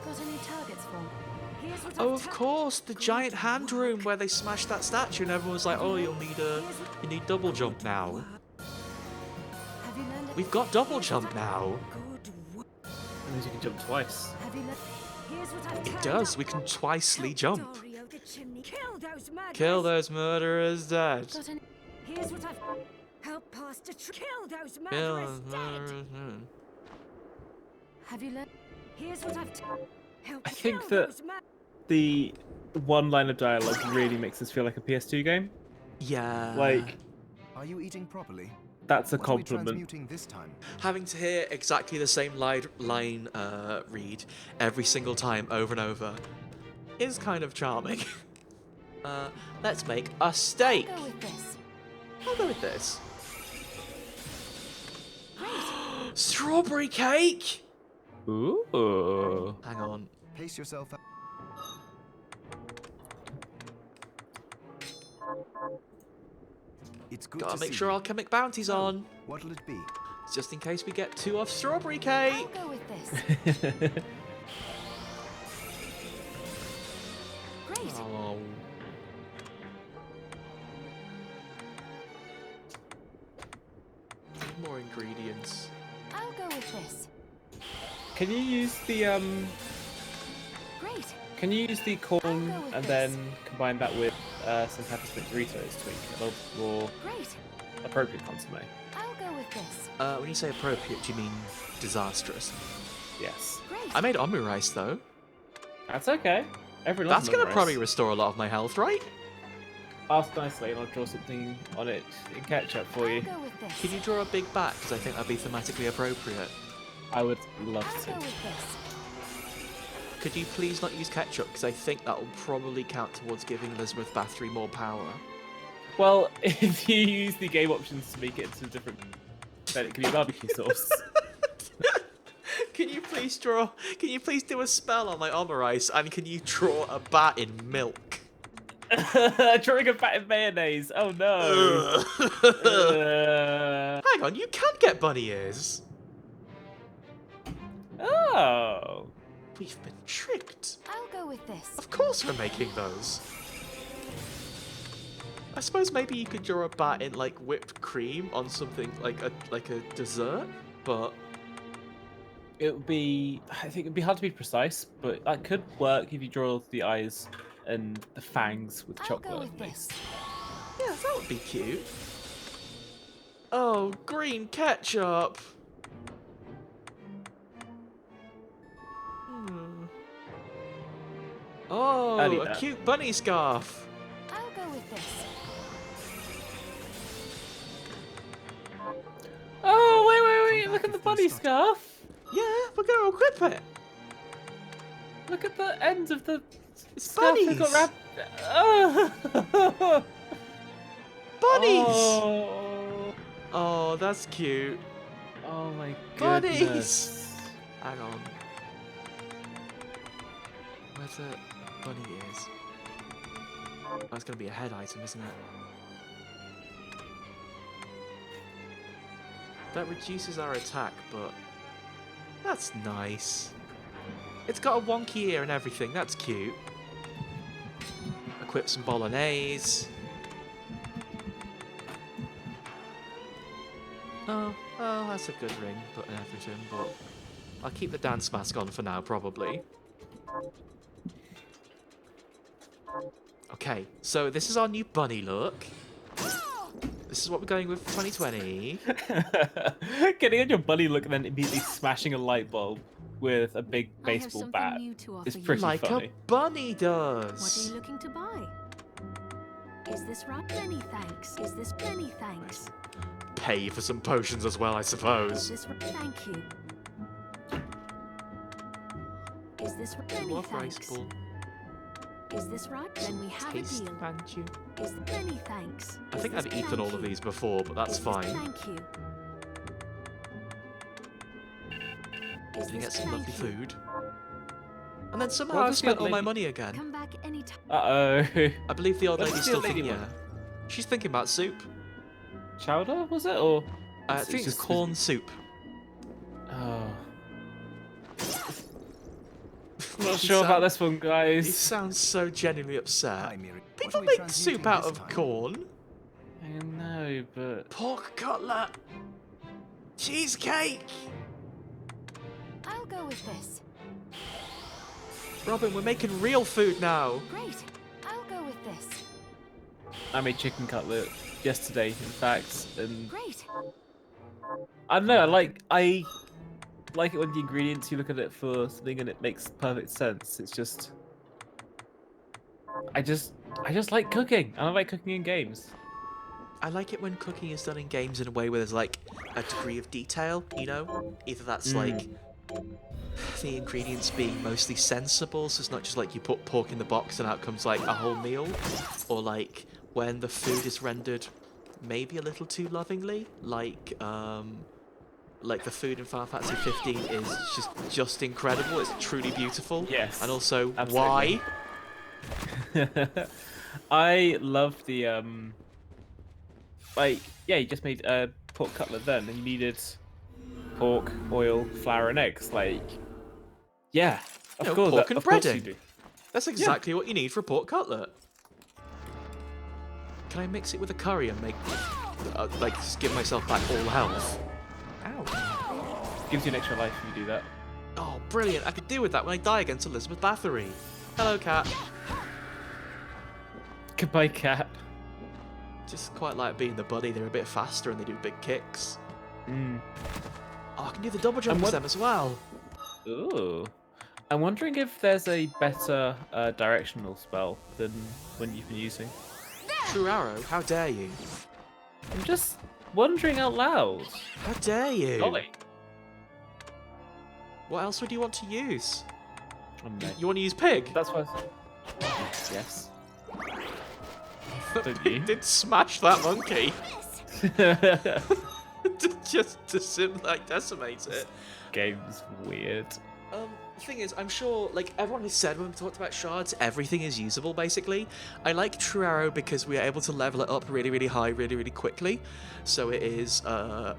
Got any targets for me? Here's what Oh, I've of course, the Good giant hand work. room where they smashed that statue, and everyone was like, "Oh, you need double jump now." Have you learned We've got double jump now. Good work. That means you can jump twice. Have you learned? Here's what I've It turned does. up We can on. twicely Help jump. Dario the chimney. Kill those murderers. Kill those murderers dead. Got any? Here's what I've. Help Pastor. Kill those Kill murderers those dead. murderers dead. Have you learned? Here's what I've. Help. I think kill that those mur- the one line of dialogue really makes this feel like a PS2 game. Yeah. Like, Are you eating properly? that's a What are we compliment. transmuting this time? Having to hear exactly the same line read every single time over and over is kind of charming. Let's make a steak. Go with this. I'll go with this. Strawberry cake. Ooh. Hang on. Pace yourself up. It's good Gotta to make see sure you. alchemic bounty's on, What'll it be? just in case we get 2 off strawberry I'll cake. go with this. Great. Oh. More ingredients. I'll go with this. Can you use the Great. Can you use the corn I'll go with and this. then combine that with some peppermint Doritos to make a more Great. appropriate consomme? I'll go with this. When you say appropriate, do you mean disastrous? Yes. Great. I made omu rice though. That's okay. Everyone loves That's gonna rice. probably restore a lot of my health, right? Ask nicely and I'll draw something on it in ketchup for you. I'll go with this. Can you draw a big bat? Because I think that'd be thematically appropriate. I would love I'll to. go with this. Could you please not use ketchup? Because I think that will probably count towards giving Elizabeth Bathory more power. Well, if you use the game options to make it into different, then it can be barbecue sauce. Can you please draw? Can you please do a spell on my omu rice? And can you draw a bat in milk? Drawing a bat in mayonnaise. Oh no. Hang on, you can get bunny ears. Oh. We've been tricked. I'll go with this. Of course we're making those. I suppose maybe you could draw a bat in like whipped cream on something like a dessert, but It would be. I think it'd be hard to be precise, but that could work if you draw the eyes and the fangs with I'll chocolate. go with this. yeah, that would be cute. Oh, green ketchup. Hmm. Oh, I'd eat a that. cute bunny scarf. I'll go with this. Oh wait! Come Look back at the if bunny things start- scarf. Yeah, we're gonna equip it. Look at the ends of the It's scarf. They've got bunnies. Oh. Bunnies. Oh. Oh, that's cute. Oh my Bunnies. goodness. Hang on. Where's the bunny ears? Oh, it's gonna be a head item, isn't it? That reduces our attack, but that's nice. It's got a wonky ear and everything. That's cute. Equip some bolognese. Oh, that's a good ring, but and everything. But I'll keep the dance mask on for now, probably. Okay, so this is our new bunny look. This is what we're going with for 2020. Getting on your bunny look and then immediately smashing a light bulb with a big I have baseball something bat new to offer is you. pretty Like funny. a bunny What are does. you looking to buy? Is this right? Many thanks. Is this many thanks? Pay for some potions as well, I Is suppose. this right? Thank you. Is this right? Many Love rice thanks. ball. Is this right? Then we have Taste, a deal. thank you. Is many thanks. I Is think this I've eaten thank all of you? these before, but that's Is this fine. Thank you. Is Did you this get some lovely thank you? food? And then somehow What I've does the spent old all my lady- money again. Come back anytime. Uh-oh. I believe the old What lady's does the still old lady thinking, want? yeah. She's thinking about soup. Chowder, was it? Or I think it's corn soup. Oh. Not sure about this one, He guys. sounds so genuinely upset. Hi, Miri. What People are we make transmuting soup out this of time? corn. I know, but Pork cutlet. Cheesecake! I'll go with this. Robin, we're making real food now. Great. I'll go with this. I made chicken cutlet yesterday, in fact, and Great. I don't know. I like it when the ingredients you look at it for something and it makes perfect sense. It's just I just like cooking, and I like cooking in games. I like it when cooking is done in games in a way where there's like a degree of detail, you know? Either that's like the ingredients being mostly sensible, so it's not just like you put pork in the box and out comes like a whole meal, or like when the food is rendered maybe a little too lovingly, like the food in Final Fantasy 15 is just incredible. It's truly beautiful. Yes, And also, absolutely. why? I love the like, yeah, you just made a pork cutlet then, and you needed pork, oil, flour, and eggs. Like, yeah, of You know, course, pork and of course you breading. do. That's exactly what you need for a pork cutlet. Can I mix it with a curry and make, like, just give myself back all health? Ow. Gives you an extra life if you do that. Oh, brilliant. I could deal with that when I die against Elizabeth Bathory. Hello, cat. Goodbye, cat. Just quite like being the buddy. They're a bit faster and they do big kicks. Mm. Oh, I can do the double jump with them as well. Ooh. I'm wondering if there's a better directional spell than when you've been using. True arrow, how dare you? I'm just wondering out loud. How dare you? Golly. What else would you want to use? Oh, no. You want to use pig? That's what I said. Yes. Don't you? Did smash that monkey. Just to decimate it. Game's weird. The thing is, I'm sure, like, everyone has said when we talked about shards, everything is usable, basically. I like True Arrow because we are able to level it up really, really high, really, really quickly. So it is,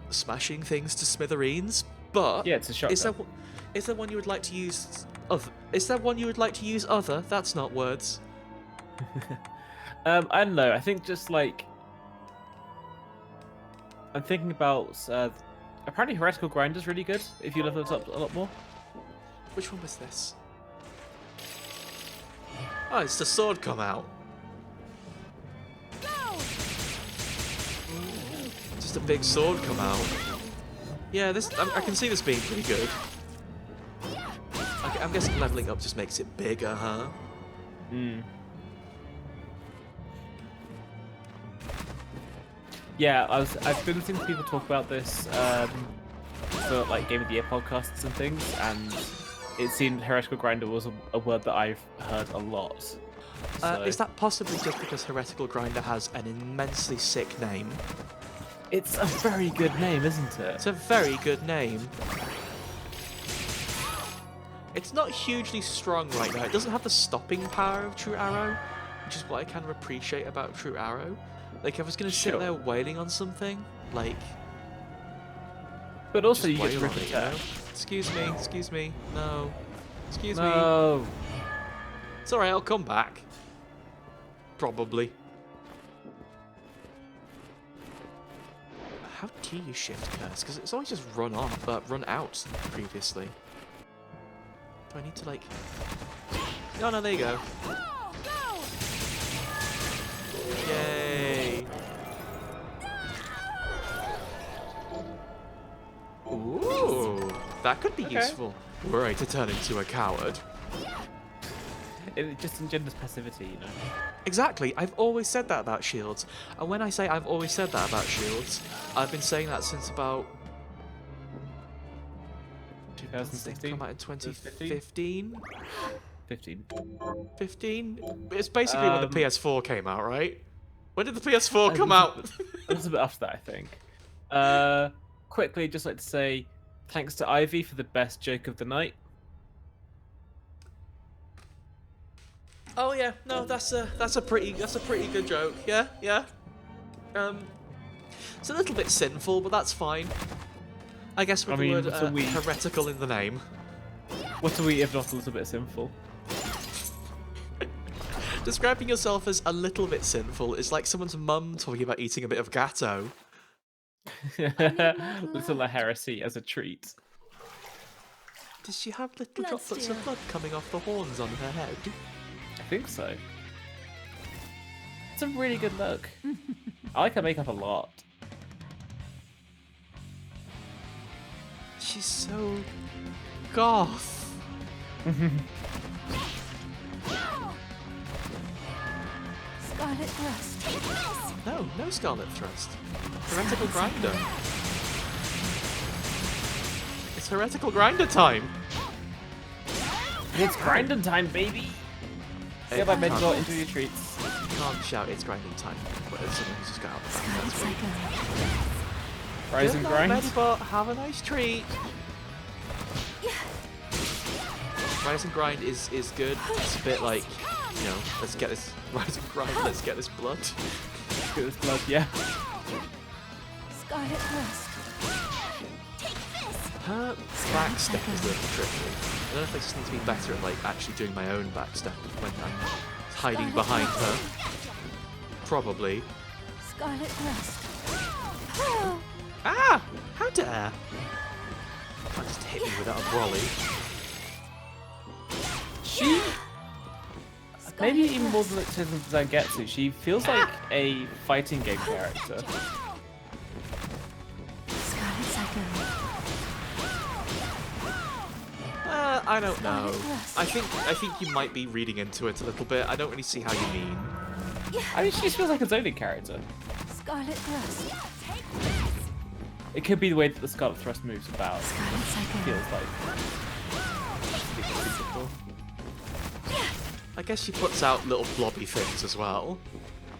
smashing things to smithereens. But Yeah, it's a shotgun. Is there one you would like to use other? Is there one you would like to use other? That's not words. I don't know. I think just like I'm thinking about. Apparently, heretical grinder's really good if you level it up a lot more. Which one was this? Oh, it's the sword come out. Just a big sword come out. Yeah, this I can see this being pretty good. I'm guessing leveling up just makes it bigger, huh? Hmm. Yeah, I've been listening to people talk about this for like Game of the Year podcasts and things, and it seemed heretical grinder was a word that I've heard a lot. So. Is that possibly just because heretical grinder has an immensely sick name? It's a very good name, isn't it? It's a very good name. It's not hugely strong right now. It doesn't have the stopping power of True Arrow, which is what I kind of appreciate about True Arrow. Like, if I was going to sit there wailing on something, like... But also just you get wail to on it, you know? Excuse me, no. Excuse me. No. It's alright, I'll come back. Probably. How do you shift curse? Because it's always just run out previously. Do I need to, like... Oh, no, there you go. Yay! Ooh, that could be useful. Were I to turn into a coward. It just engenders passivity, you know. Exactly, I've always said that about shields. And when I say I've always said that about shields, I've been saying that since about... 2016? Come out in 2015? 15. 15? It's basically when the PS4 came out, right? When did the PS4 come out? A little bit after that, I think. Quickly, just like to say thanks to Ivy for the best joke of the night. Oh yeah, no, that's a pretty good joke. Yeah. It's a little bit sinful, but that's fine. I guess with the word heretical in the name. What are we if not a little bit sinful? Describing yourself as a little bit sinful is like someone's mum talking about eating a bit of gatto. Little heresy as a treat. Does she have little droplets of blood coming off the horns on her head? I think so. It's a really good look. I like her makeup a lot. She's so goth. Scarlet Thrust. No Scarlet Thrust. Heretical Grinder. It's Heretical Grinder time. It's grinding time, baby. Hey, Get my you mentor can't- into your treats. You can't shout it's grinding time. But if someone who's just got out the back, Scarlet that's weird. Psycho. Rise Good and night, grind. Medibot. Have a nice treat. Rise and grind is good. It's a bit like, you know, let's get this rise and grind. Let's get this blood. Get this blood, yeah. Scarlet Thrust. Her backstep is a little tricky. I don't know if I just need to be better at like actually doing my own backstep when I'm hiding behind her. Probably. Scarlet Thrust. Ah! How dare! Can't just hit me without a brolly. She, maybe even more than Zangetsu, she feels like a fighting game character. Scarlet Psycho. I don't know. I think you might be reading into it a little bit. I don't really see how you mean. I mean, she just feels like a zoning character. Scarlet Thrust. It could be the way that the Scarlet Thrust moves about. Scarlet Psycho. Feels like. I guess she puts out little blobby things as well.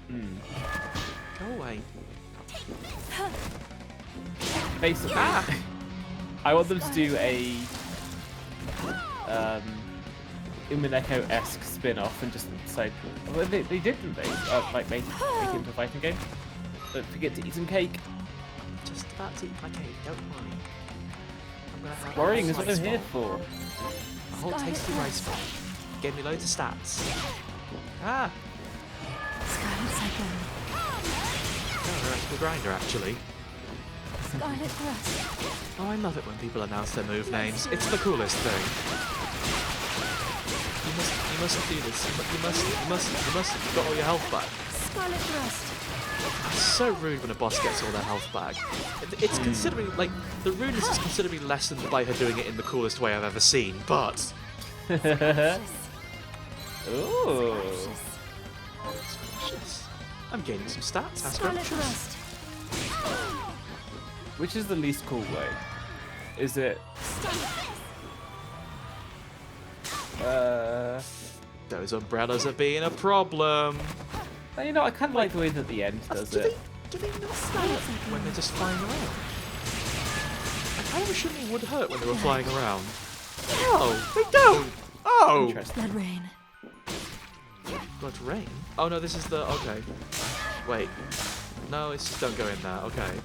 Go away. Basically, Ah! I want them to do a Umineko-esque spin-off and just say, well, they did, didn't they? Like make it into a fighting game. Don't forget to eat some cake. Just about to eat my cake, don't worry. I'm gonna have Worrying a is what rice I'm here ball. for. A whole tasty rice ball. Gave me loads of stats. Ah! Scarlet Psycho. No, heretical grinder actually. Scarlet Thrust. Oh, I love it when people announce their move names. It's the coolest thing. You mustn't do this. You mustn't. You've got all your health back. Scarlet Thrust. It's so rude when a boss gets all their health back. It's considerably, like, the rudeness is considerably lessened by her doing it in the coolest way I've ever seen, but... Ooh. Scrumptious. I'm gaining some stats, how Scarlet scrumptious. Thrust. Which is the least cool way? Is it? Those umbrellas are being a problem. You know, I kind of like the way that the end does it. Do they not hurt when they're just flying around? I kind of assumed they would hurt when they were flying around. No, they don't! Oh! Interesting. Blood Rain. Blood rain? Oh no, this is the... okay. Wait. No, it's just don't go in there. Okay.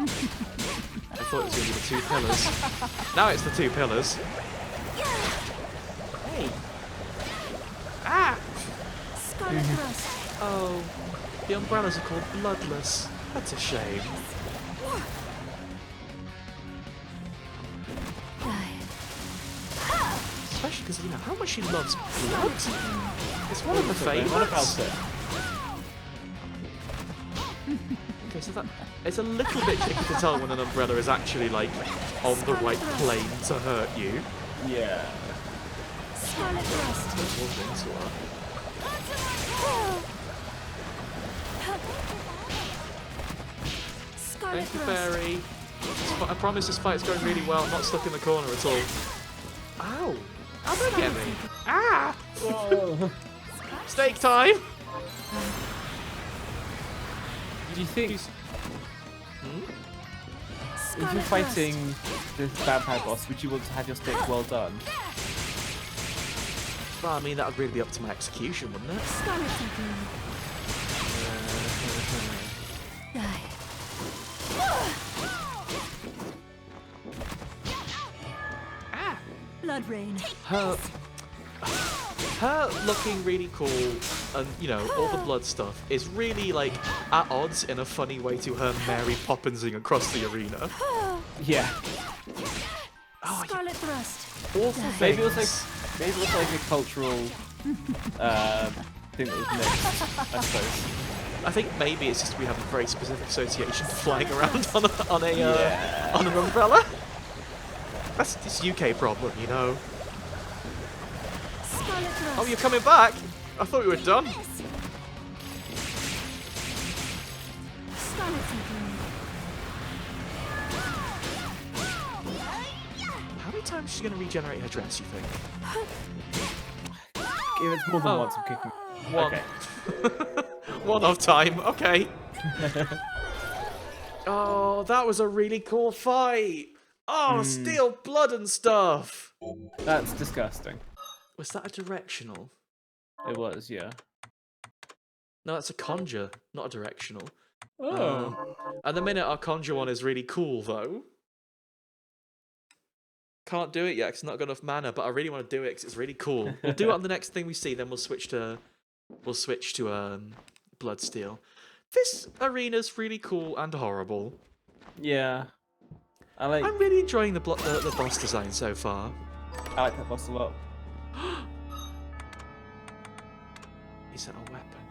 I thought it was going to be the two pillars. Now it's the two pillars. Hey! Ah! Scarlet Thrust. Oh, the umbrellas are called bloodless. That's a shame. Die. Especially because, you know, how much she loves blood. It's one of her favourites. What about it? Okay, so that it's a little bit tricky to tell when an umbrella is actually like on the right plane to hurt you. Yeah. Scarlet Thrust. Walk into her. Scarlet Thank you, Thrust. Fairy. I promise this fight's going really well. I'm not stuck in the corner at all. Ow! How did I get me? Ah! Whoa. Steak time! Do you think if Scarlet you're Thrust. fighting this vampire boss, would you want to have your steak well done? Well, I mean, that would really be up to my execution, wouldn't it? Scarlet Psycho. Die. Ah! Blood Rain. Her looking really cool and you know all the blood stuff is really like at odds in a funny way to her Mary Poppinsing across the arena. Yeah. Oh, Scarlet Thrust. awful Maybe it things. was like a cultural thing that was mixed, I suppose. I think maybe it's just we have a very specific association to flying around on an umbrella. That's this UK problem, you know. Scarlet Thrust. Oh, you're coming back? I thought we were done. Scarlet Thrust. How many times is she going to regenerate her dress, you think? If it's more than Oh. once, I'm kicking. One. Okay. One of time, okay. Oh, that was a really cool fight. Oh, steel blood and stuff. That's disgusting. Was that a directional? It was, yeah. No, that's a conjure, not a directional. Oh. At the minute, our conjure one is really cool, though. Can't do it yet 'cause it's not got enough mana, but I really want to do it 'cause it's really cool. We'll do it on the next thing we see, then we'll switch to Bloodsteel. This arena's really cool and horrible. Yeah. I'm really enjoying the boss design so far. I like that boss a lot. Is that a weapon?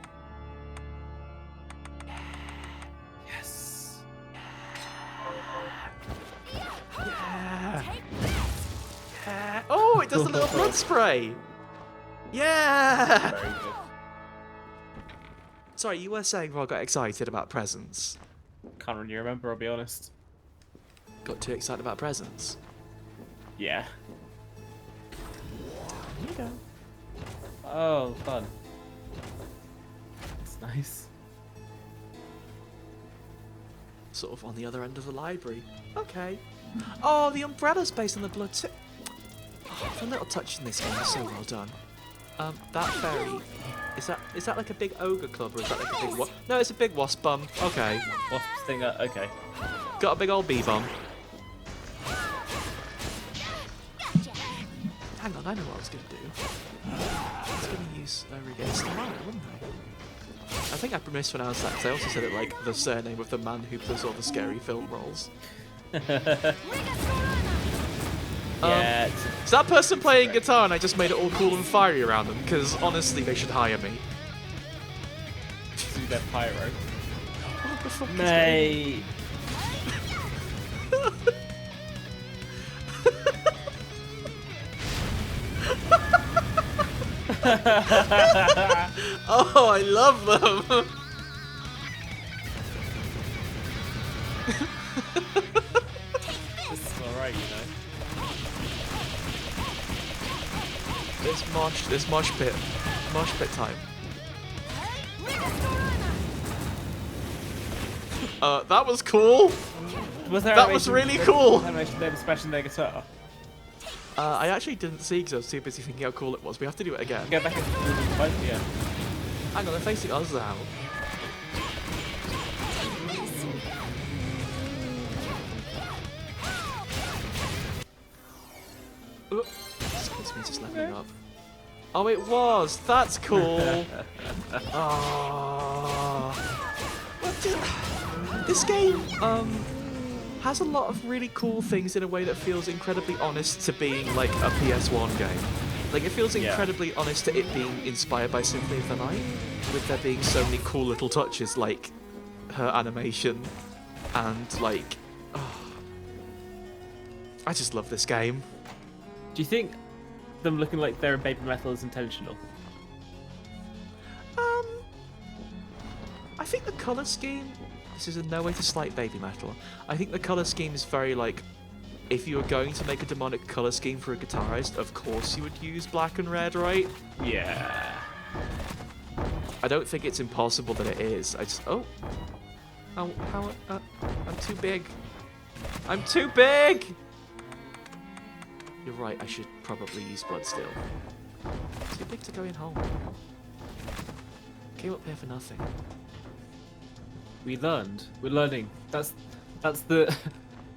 Yes. Yeah. Yeah. Oh, it does a little blood spray. Yeah. Very good. Sorry, you were saying before I got excited about presents. Can't really remember, I'll be honest. Got too excited about presents. Yeah. Here you go. Oh, fun. That's nice. Sort of on the other end of the library. Okay. Oh, the umbrella's based on the blood too. Oh, the little touch in this game is so well done. That fairy, is that like a big ogre club or is that like a big what? No, it's a big wasp bum. Okay. Wasp stinger, okay. Got a big old bee bum. Hang on, I know what I was gonna do. I was gonna use Regain's Tomorrow, wouldn't I? I think I mispronounced that because I also said it like the surname of the man who does all the scary film roles. Yeah. Is that person playing guitar and I just made it all cool and fiery around them? Because honestly, they should hire me. Do their pyro. What the fuck is Mate. Oh, I love them! This is alright, you know. This mosh pit time. That was cool! Was there That was really cool! Animation they were smashing their guitar. I actually didn't see because I was too busy thinking how cool it was. We have to do it again. Go back into the fight, yeah. Hang on, they're facing us now. Excuse me, just leveling up. Oh, it was! That's cool! Oh. This game, has a lot of really cool things in a way that feels incredibly honest to being like a PS1 game. Like it feels incredibly honest to it being inspired by Symphony of the Night, with there being so many cool little touches like her animation and like, I just love this game. Do you think them looking like they're in Baby Metal is intentional? I think the color scheme. This is in no way to slight Baby Metal. I think the color scheme is very like, if you were going to make a demonic color scheme for a guitarist, of course you would use black and red, right? Yeah. I don't think it's impossible that it is. I just I'm too big. I'm too big. You're right. I should probably use Bloodsteel. Too big to go in home. Came up here for nothing. We learned. We're learning. That's the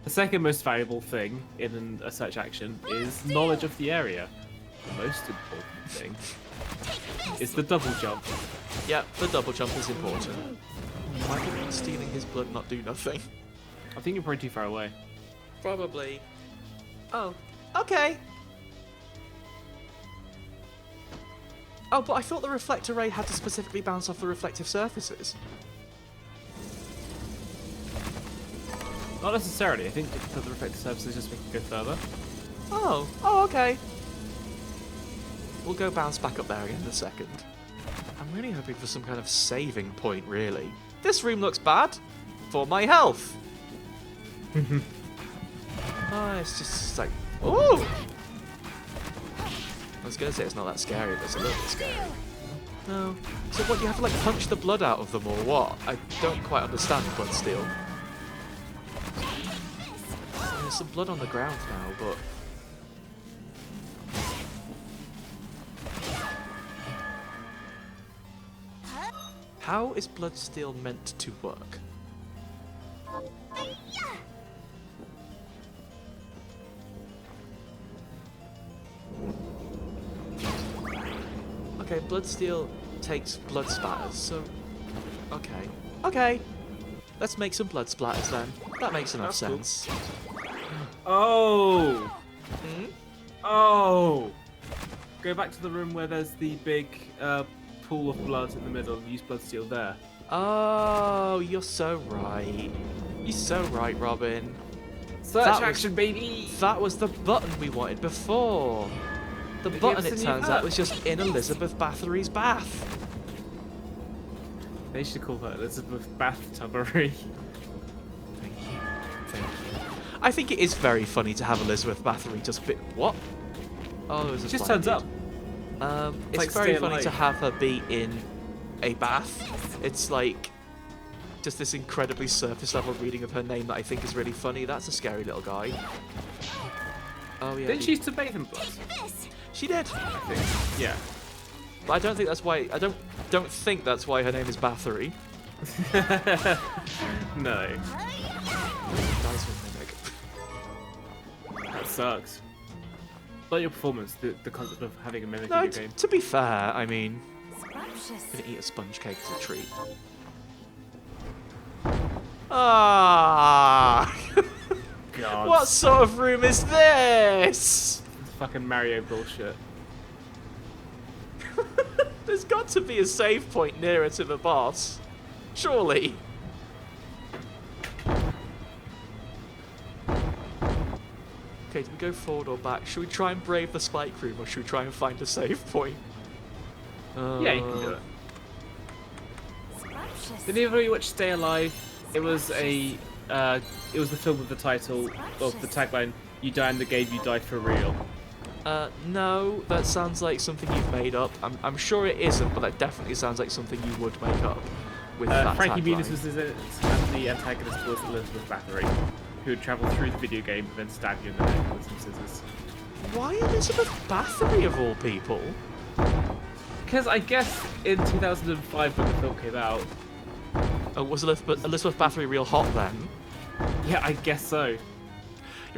the second most valuable thing in a search action is knowledge of the area. the most important thing is the double jump. Yeah, the double jump is important. Why would stealing his blood not do nothing? I think you're probably too far away. Probably. Oh, okay. Oh, but I thought the reflector ray had to specifically bounce off the reflective surfaces. Not necessarily. I think that the reflective surfaces just make it go further. Oh, okay. We'll go bounce back up there again in a second. I'm really hoping for some kind of saving point, really. This room looks bad. For my health. Oh, it's just like... Ooh! I was going to say it's not that scary, but it's a little bit scary. No. So what, you have to like punch the blood out of them or what? I don't quite understand Bloodsteel. There's some blood on the ground now, but... How is Bloodsteel meant to work? Okay, Bloodsteel takes blood splatters, so... Okay. Okay! Let's make some blood splatters then. That makes enough That's cool. sense. Oh! Hmm? Oh! Go back to the room where there's the big pool of blood in the middle and use Bloodsteel there. Oh, you're so right. You're so right, Robin. Search That was- action, baby! That was the button we wanted before. The Did you button, ever it see turns that? out, was just in Elizabeth Bathory's bath. They should call that Elizabeth Bathtubbery. Thank you. Thank you. I think it is very funny to have Elizabeth Bathory just bit. What? Oh, it was a Just blind turns up. dude. It's like very Stay funny to Alive. have her be in a bath. It's like just this incredibly surface level reading of her name that I think is really funny. That's a scary little guy. Oh yeah. Didn't she used to bathe in blood? She did. I think. Yeah. But I don't think that's why. I don't think that's why her name is Bathory. No. Nice one, mimic. That sucks. But your performance, the concept of having a mimic No, in your game. to be fair, I mean, Scrumptious. I'm gonna eat a sponge cake as a treat. Ah! God. What sort of room is this? It's fucking Mario bullshit. There's got to be a save point nearer to the boss. Surely. Okay, do we go forward or back? Should we try and brave the spike room or should we try and find a save point? Yeah, you can do it. Scrumptious. Did either of you watch Stay Alive? It was a, it was the film with the title of the tagline, "You die in the game, you die for real." No, that sounds like something you've made up. I'm sure it isn't, but that definitely sounds like something you would make up with that Frankie tagline. Muniz was in it, and the antagonist was Elizabeth Bathory, who would travel through the video game and then stab you in the neck with some scissors. Why Elizabeth Bathory of all people? Because I guess in 2005 when the film came out, Oh, was Elizabeth Bathory real hot then? yeah, I guess so. You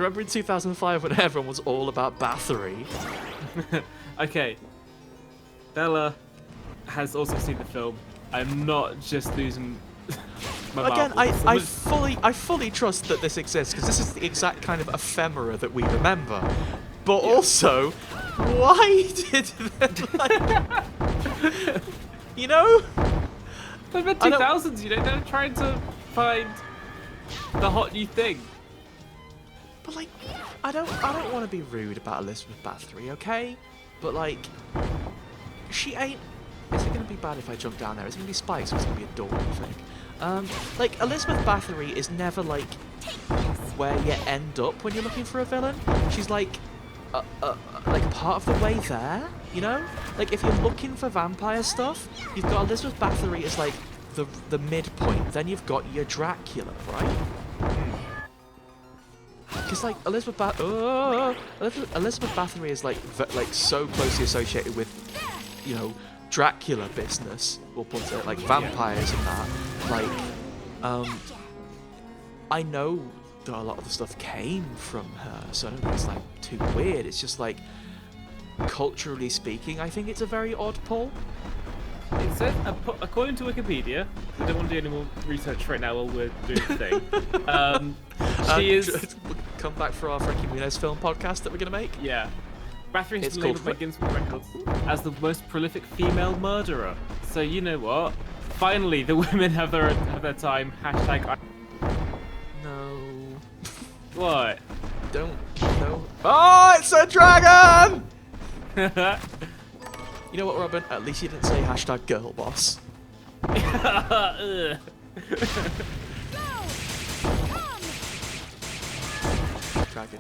remember in 2005 when everyone was all about Bathory? Okay, Bella has also seen the film. I'm not just losing my Again, marbles. I fully trust that this exists because this is the exact kind of ephemera that we remember. But also, why did they, like, you know? The mid I don't- 2000s, you know, they're trying to find the hot new thing. But like, I don't want to be rude about Elizabeth Bathory, okay? But like, she ain't. Is it gonna be bad if I jump down there? Is it gonna be spikes or is it gonna be a door? You think? Like Elizabeth Bathory is never like where you end up when you're looking for a villain. She's like part of the way there, you know? Like if you're looking for vampire stuff, you've got Elizabeth Bathory as like the midpoint. Then you've got your Dracula, right? Because like Elizabeth Bathory is like so closely associated with, you know, Dracula business. We'll put it like vampires and that. Like, I know that a lot of the stuff came from her, so I don't think it's like too weird. It's just like, culturally speaking, I think it's a very odd pull. It says, according to Wikipedia, we don't want to do any more research right now while we're doing the thing. She is. Come back for our Frankie Muniz film podcast that we're going to make. Yeah. Bathory has It's been called labelled by Guinness World Records as the most prolific female murderer. So you know what? Finally, the women have their time. Hashtag. No. What? Don't. No. Oh, it's a dragon! You know what, Robin? At least you didn't say hashtag girl boss. Ugh. Dragon.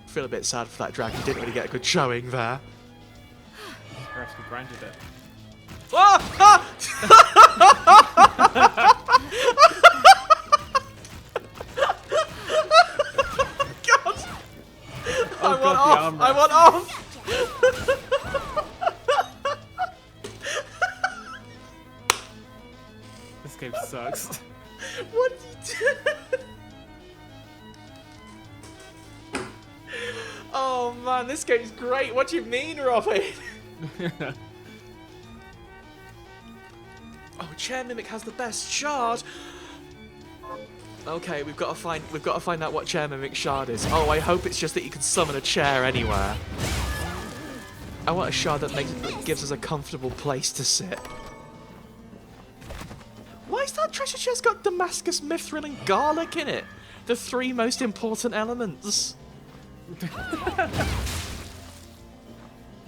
Feel a bit sad for that dragon. Didn't really get a good showing there. Perhaps we branded it. Ah! God! I want off! This game sucks. What did you do? Oh man, this game's great. What do you mean, Robin? Oh, Chair Mimic has the best shard. Okay, we've got to find out what Chair Mimic shard is. Oh, I hope it's just that you can summon a chair anywhere. I want a shard that gives us a comfortable place to sit. Why is that treasure chest got Damascus, Mithril, and garlic in it? The 3 most important elements.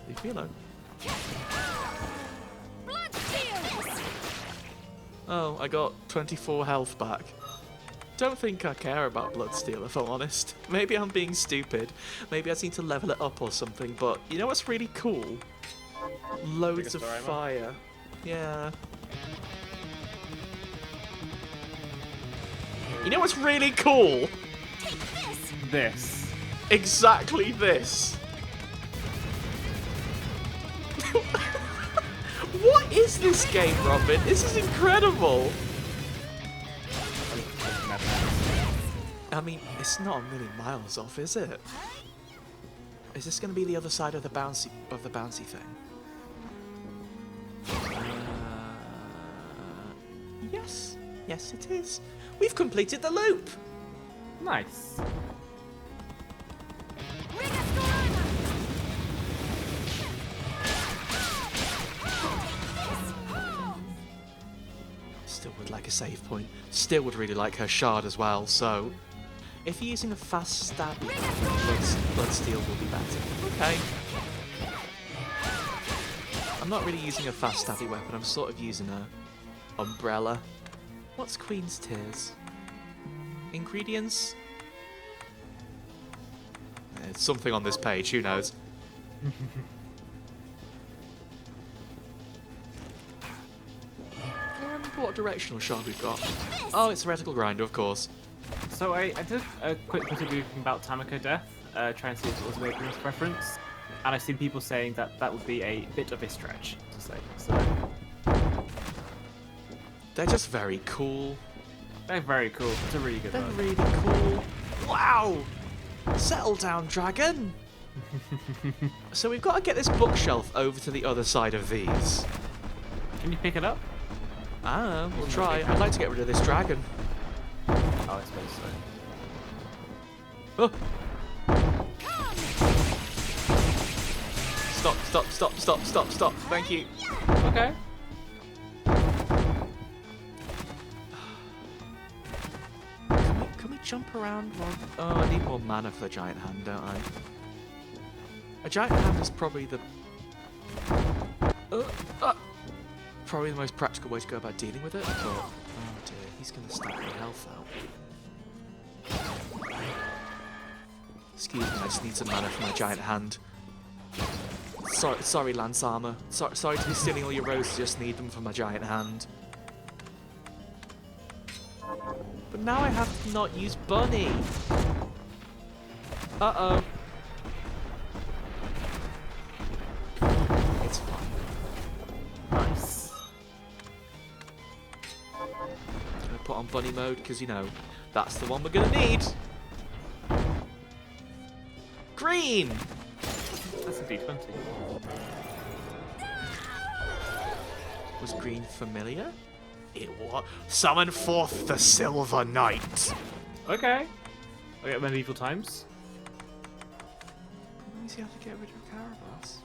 Leave me alone. Oh, I got 24 health back. Don't think I care about Bloodsteel, if I'm honest. Maybe I'm being stupid. Maybe I just need to level it up or something, but you know what's really cool? Loads of fire. Yeah. You know what's really cool? This. Exactly this. What is this game, Robin? This is incredible. I mean, it's not a million miles off, is it? Is this going to be the other side of the bouncy thing? Yes. Yes, it is. We've completed the loop. Nice. Still would like a save point. Still would really like her shard as well, so... If you're using a fast stabby, Bloodsteel will be better. Okay. I'm not really using a fast stabby weapon, I'm sort of using a umbrella. What's Queen's Tears? Ingredients? There's something on this page, who knows? What directional shard we've got? Oh, it's a reticle grinder, of course. So I did a quick bit of reading about Tamako Death, trying to see if it was a Wilderness preference, and I've seen people saying that that would be a bit of a stretch to say. So They're just very cool. they're very cool. It's a really good They're one. really cool. Wow! Settle down, dragon! So we've got to get this bookshelf over to the other side of these. Can you pick it up? Ah, we'll try. I'd like to get rid of this dragon. Oh, I suppose so. Oh. Stop. Thank you. Okay. Can we jump around while... Oh, I need more mana for the giant hand, don't I? A giant hand is probably the... probably the most practical way to go about dealing with it, but... Oh dear, he's going to stack my health out. Excuse me, I just need some mana for my giant hand. Sorry, Lance Armor. Sorry to be stealing all your roses, just need them for my giant hand. But now I have to not use Bunny. Uh-oh. It's fine. Nice. Gonna put on Bunny mode, because, you know, that's the one we're gonna need. Green! That's a D20. Was green familiar? It was. Summon forth the Silver Knight! Okay. Okay, medieval times. Let me see how to get rid of Carabass.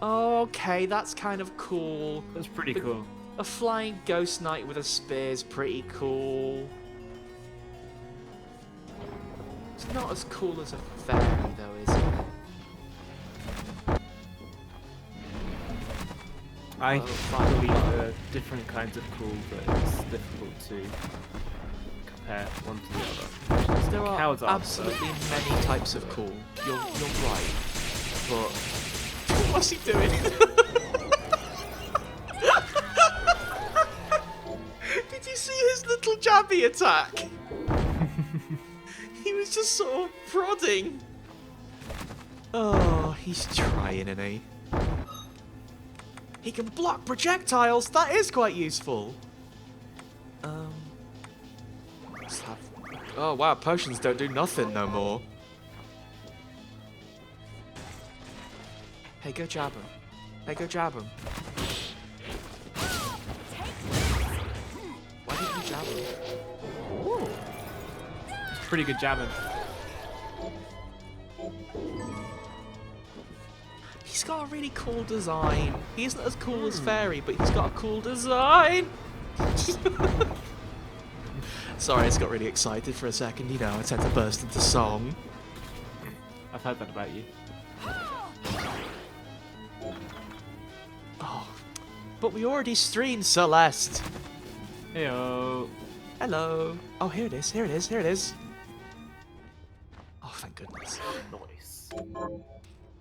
Okay, that's kind of cool. That's pretty cool. A flying ghost knight with a spear is pretty cool. It's not as cool as a fairy, though, is it? I fine. believe there are different kinds of cool, but it's difficult to compare one to the other. There are Coward's answer. absolutely many types of cool. You're right, but what's he doing? Did you see his little jabby attack? He was just sort of prodding. Oh, he's trying, isn't he? He can block projectiles. That is quite useful. Let's have. Oh wow, potions don't do nothing no more. Hey, go jab him. Hey, go jab him. Why didn't you jab him? Ooh. Pretty good jamming. He's got a really cool design. He isn't as cool as Fairy, but he's got a cool design. Sorry, I just got really excited for a second. You know, I tend to burst into song. I've heard that about you. Oh, but we already streamed Celeste. Heyo. Hello. Oh, here it is. Here it is. Here it is. Oh, thank goodness. Nice.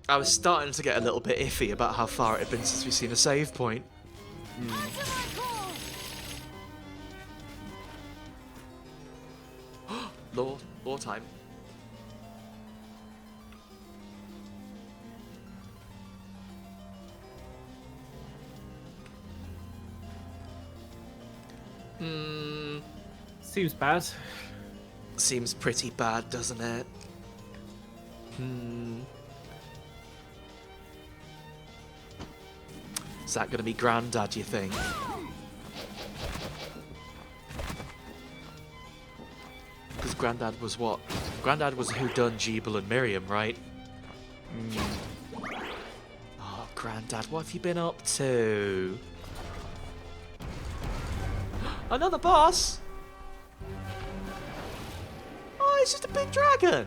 I was starting to get a little bit iffy about how far it had been since we've seen a save point. Lore time. Seems bad. Seems pretty bad, doesn't it? Is that going to be Grandad, you think? Because Grandad was what? Grandad was who done Jeeble and Miriam, right? Oh, Grandad, what have you been up to? Another boss? Oh, it's just a big dragon.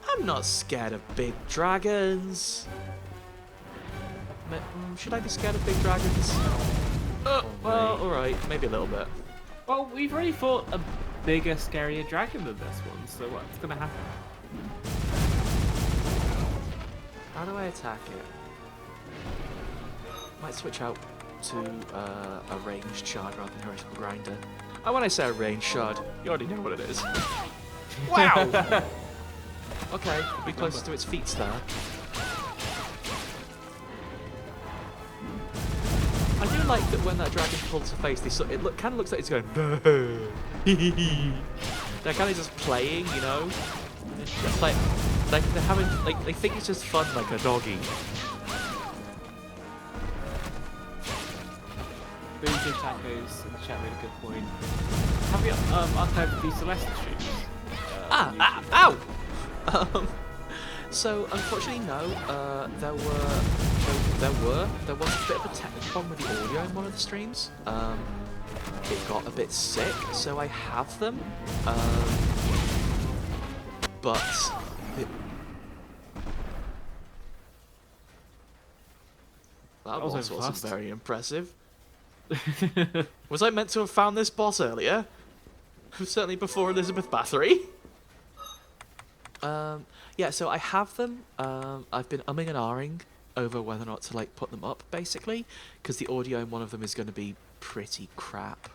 I'm not scared of big dragons. Should I be scared of big dragons? Well, alright, maybe a little bit. Well, we've already fought a bigger, scarier dragon than this one, so what's gonna happen? How do I attack it? Might switch out to a ranged shard rather than heretical grinder. And when I say a ranged shard, you already know what it is. Wow! Okay, be closer to its feet there. I do like that when that dragon pulls her face, it kind of looks like it's going. They're kind of just playing, you know. It's like they're having, like, they think it's just fun, like a doggy. Boozy Tacos in the chat made a good point. Have we archived the Celeste streams? Ow! So unfortunately, no. There was a bit of a technical problem with the audio in one of the streams. It got a bit sick, so I have them. But that was boss wasn't fast. very impressive. Was I meant to have found this boss earlier? Certainly before Elizabeth Bathory. Yeah, so I have them. I've been umming and ahhing over whether or not to like put them up, basically, because the audio in one of them is going to be pretty crap.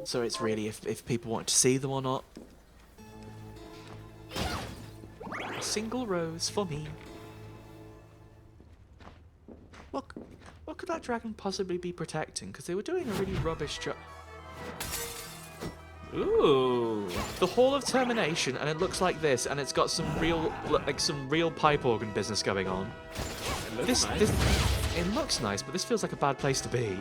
So it's really if people want to see them or not. A single rose for me. What could that dragon possibly be protecting? Because they were doing a really rubbish job. Ooh. The Hall of Termination, and it looks like this, and it's got some real pipe organ business going on. It looks nice. It looks nice, but this feels like a bad place to be.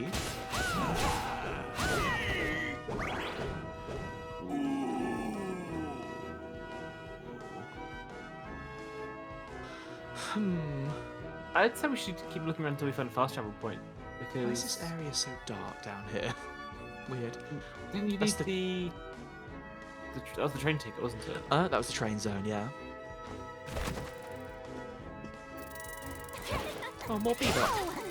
I'd say we should keep looking around until we find a fast travel point. Why is Because this area so dark down here? Weird. didn't you That's need that was the train ticket, wasn't it? That was the train zone, yeah. Oh, more Bebop.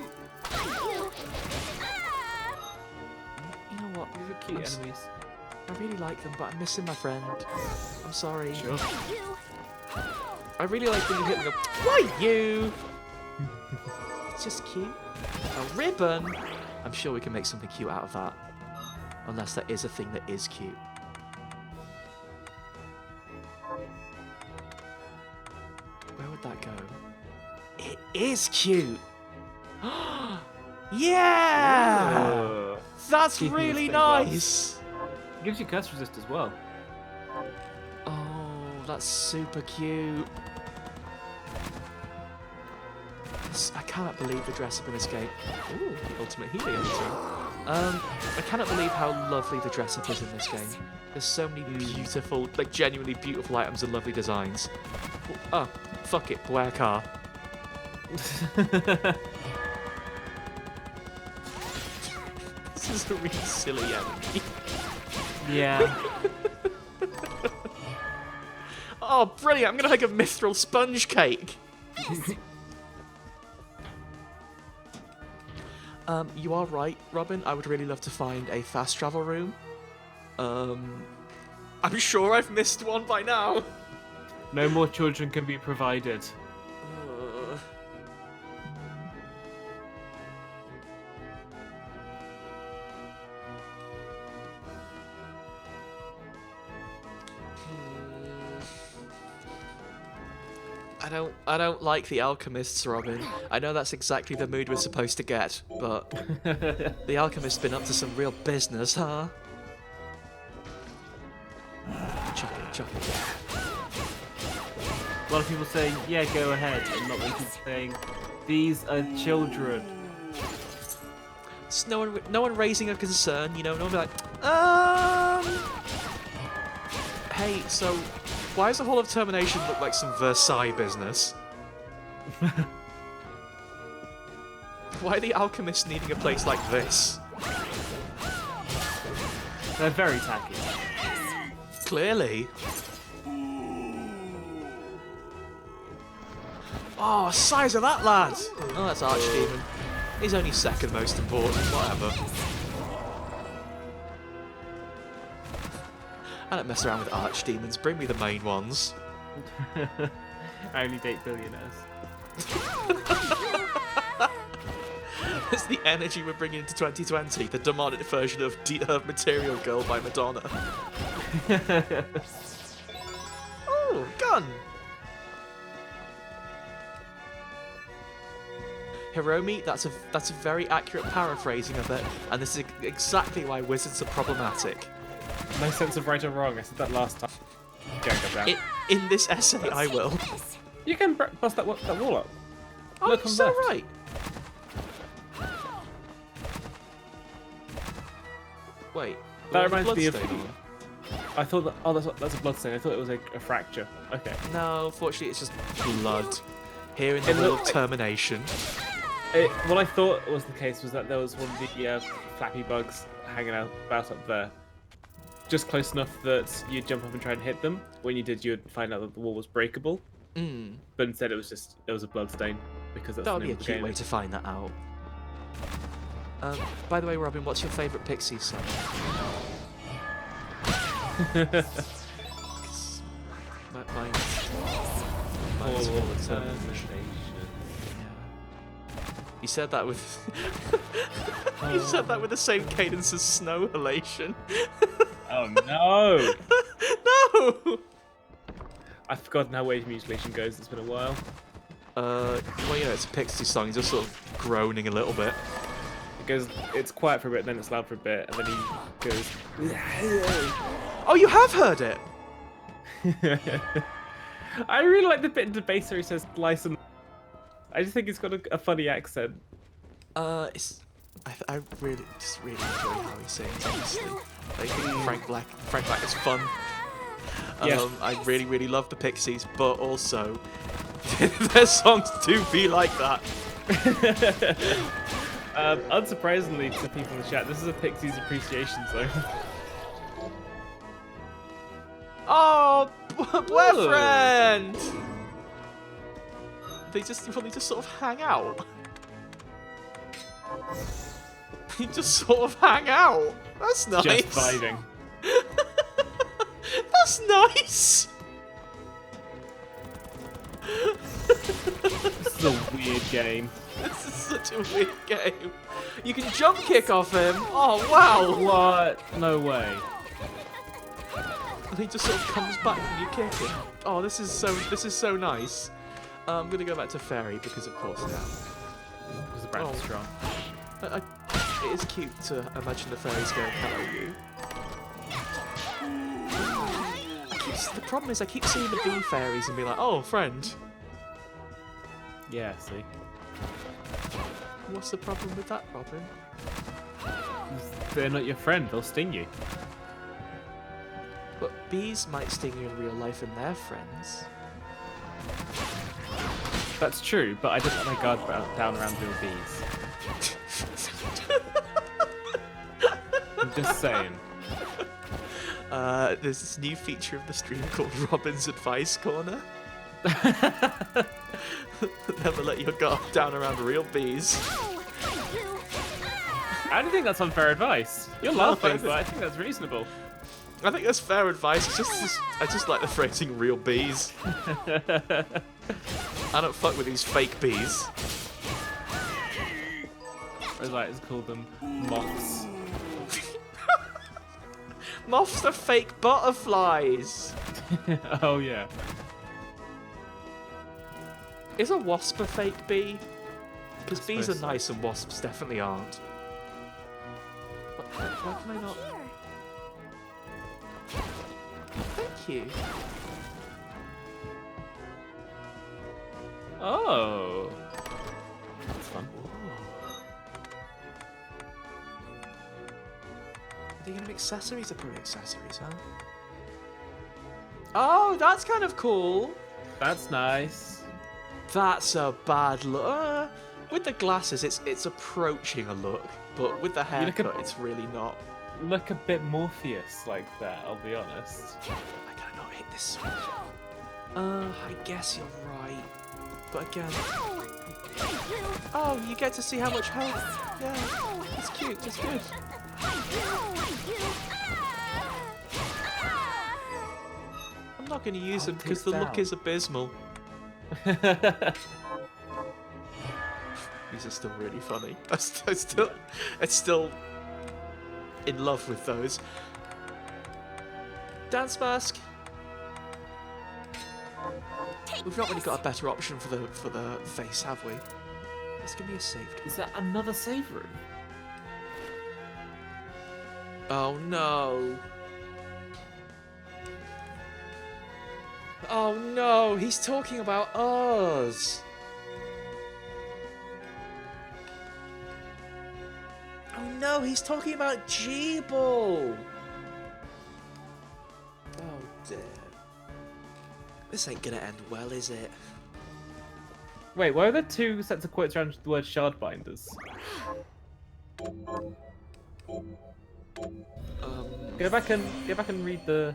You know what? These are cute I'm s- enemies. I really like them, but I'm missing my friend. I'm sorry. Sure. I really like when you hit them. And go, why you? It's just cute. A ribbon. I'm sure we can make something cute out of that. Unless that is a thing that is cute. Where would that go? It is cute. Yeah! Ooh. That's Keeping the really same class. nice. It gives you curse resist as well. Oh, that's super cute. I cannot believe the dress up in this game. Ooh, the ultimate healing item. I cannot believe how lovely the dress up is in this game. There's so many beautiful, like genuinely beautiful items and lovely designs. Oh, fuck it, Blair car. This is a really silly enemy. Yeah. Oh, brilliant! I'm gonna make a mithril sponge cake. You are right, Robin. I would really love to find a fast travel room. I'm sure I've missed one by now. No more children can be provided. Uh, I don't like the alchemists, Robin. I know that's exactly the mood we're supposed to get, but the alchemist's been up to some real business, huh? Chuck it. A lot of people saying, yeah, go ahead, and not many people saying, these are children. It's no one raising a concern, you know, no one be like, hey, so why does the Hall of Termination look like some Versailles business? Why are the alchemists needing a place like this? They're very tacky. Clearly. Oh, size of that lad! Oh, that's Archdemon. He's only second most important, whatever. I don't mess around with archdemons, bring me the main ones. I only date billionaires. It's the energy we're bringing into 2020, the demonic version of Material Girl by Madonna. Oh, gun! Hiromi, that's a very accurate paraphrasing of it, and this is exactly why wizards are problematic. No sense of right or wrong. I said that last time. Don't go down. In this essay, I will. You can bust that wall up. Oh, Look you're on so left. right. Wait. That there's reminds me of. bloodstain on. I thought that. Oh, that's a bloodstain. I thought it was a fracture. Okay. No, fortunately, it's just blood. Here in the It Hall of looked- Termination. What I thought was the case was that there was one of the flappy bugs hanging out about up there, just close enough that you'd jump up and try and hit them. When you did, you'd find out that the wall was breakable. Mm. But instead, it was a bloodstain because that's That the would be name a of the cute game. way to find that out. By the way, Robin, what's your favourite Pixie song? 'Cause mine's Hall of Termination. You said that with you said that with the same cadence as Snow Halation. Oh no! No. I've forgotten how Wave Mutilation goes. It's been a while. Well, you know, it's a Pixie song. He's just sort of groaning a little bit. Because it's quiet for a bit, and then it's loud for a bit, and then he goes. Oh, you have heard it. I really like the bit in the bass where he says "license." I just think it's got a funny accent. I really enjoy how he sings. Honestly, I think Frank Black is fun. Yeah. I really love the Pixies, but also their songs do be like that. Unsurprisingly to people in the chat, this is a Pixies appreciation zone. Oh, boyfriend! They just sort of hang out. They just sort of hang out. That's nice. Just vibing. That's nice. This is a weird game. This is such a weird game. You can jump kick off him. Oh wow! What? No way. And he just sort of comes back and you kick him. Oh, this is so nice. I'm gonna go back to Fairy because of course now. Because the brand is strong. It is cute to imagine the fairies going, hello you. The problem is I keep seeing the bee fairies and be like, oh, friend. Yeah, see. What's the problem with that, Robin? They're not your friend, they'll sting you. But bees might sting you in real life and they're friends. That's true, but I didn't let my guard down around little bees. I'm just saying. There's this new feature of the stream called Robin's Advice Corner. Never let your guard down around real bees. I don't think that's unfair advice. You're laughing, but I think that's reasonable. I think that's fair advice. I just like the phrasing real bees. I don't fuck with these fake bees. As I like to call them moths. Moths are fake butterflies. Oh yeah. Is a wasp a fake bee? Because bees are suppose so. nice and wasps definitely aren't. Why can I not? Thank you. Oh. That's fun. Are they going to make accessories? Are probably accessories, huh? Oh, that's kind of cool. That's nice. That's a bad look. With the glasses, it's approaching a look, but with the look a- haircut, it's really not. Look a bit Morpheus like that, I'll be honest. I gotta not hit this switch. I guess you're right. But again... Oh, you get to see how much health. Yeah, it's cute, it's good. I'm not gonna use them because the look is abysmal. These are still really funny. It's still in love with those. Dance mask. We've not really got a better option for the face, have we? Let's give me a save. Is that another save room? Oh no. Oh no, he's talking about us. Oh no, he's talking about Jeeble. Oh dear. This ain't gonna end well, is it? Wait, why are there two sets of quotes around the word shardbinders? Go back and read the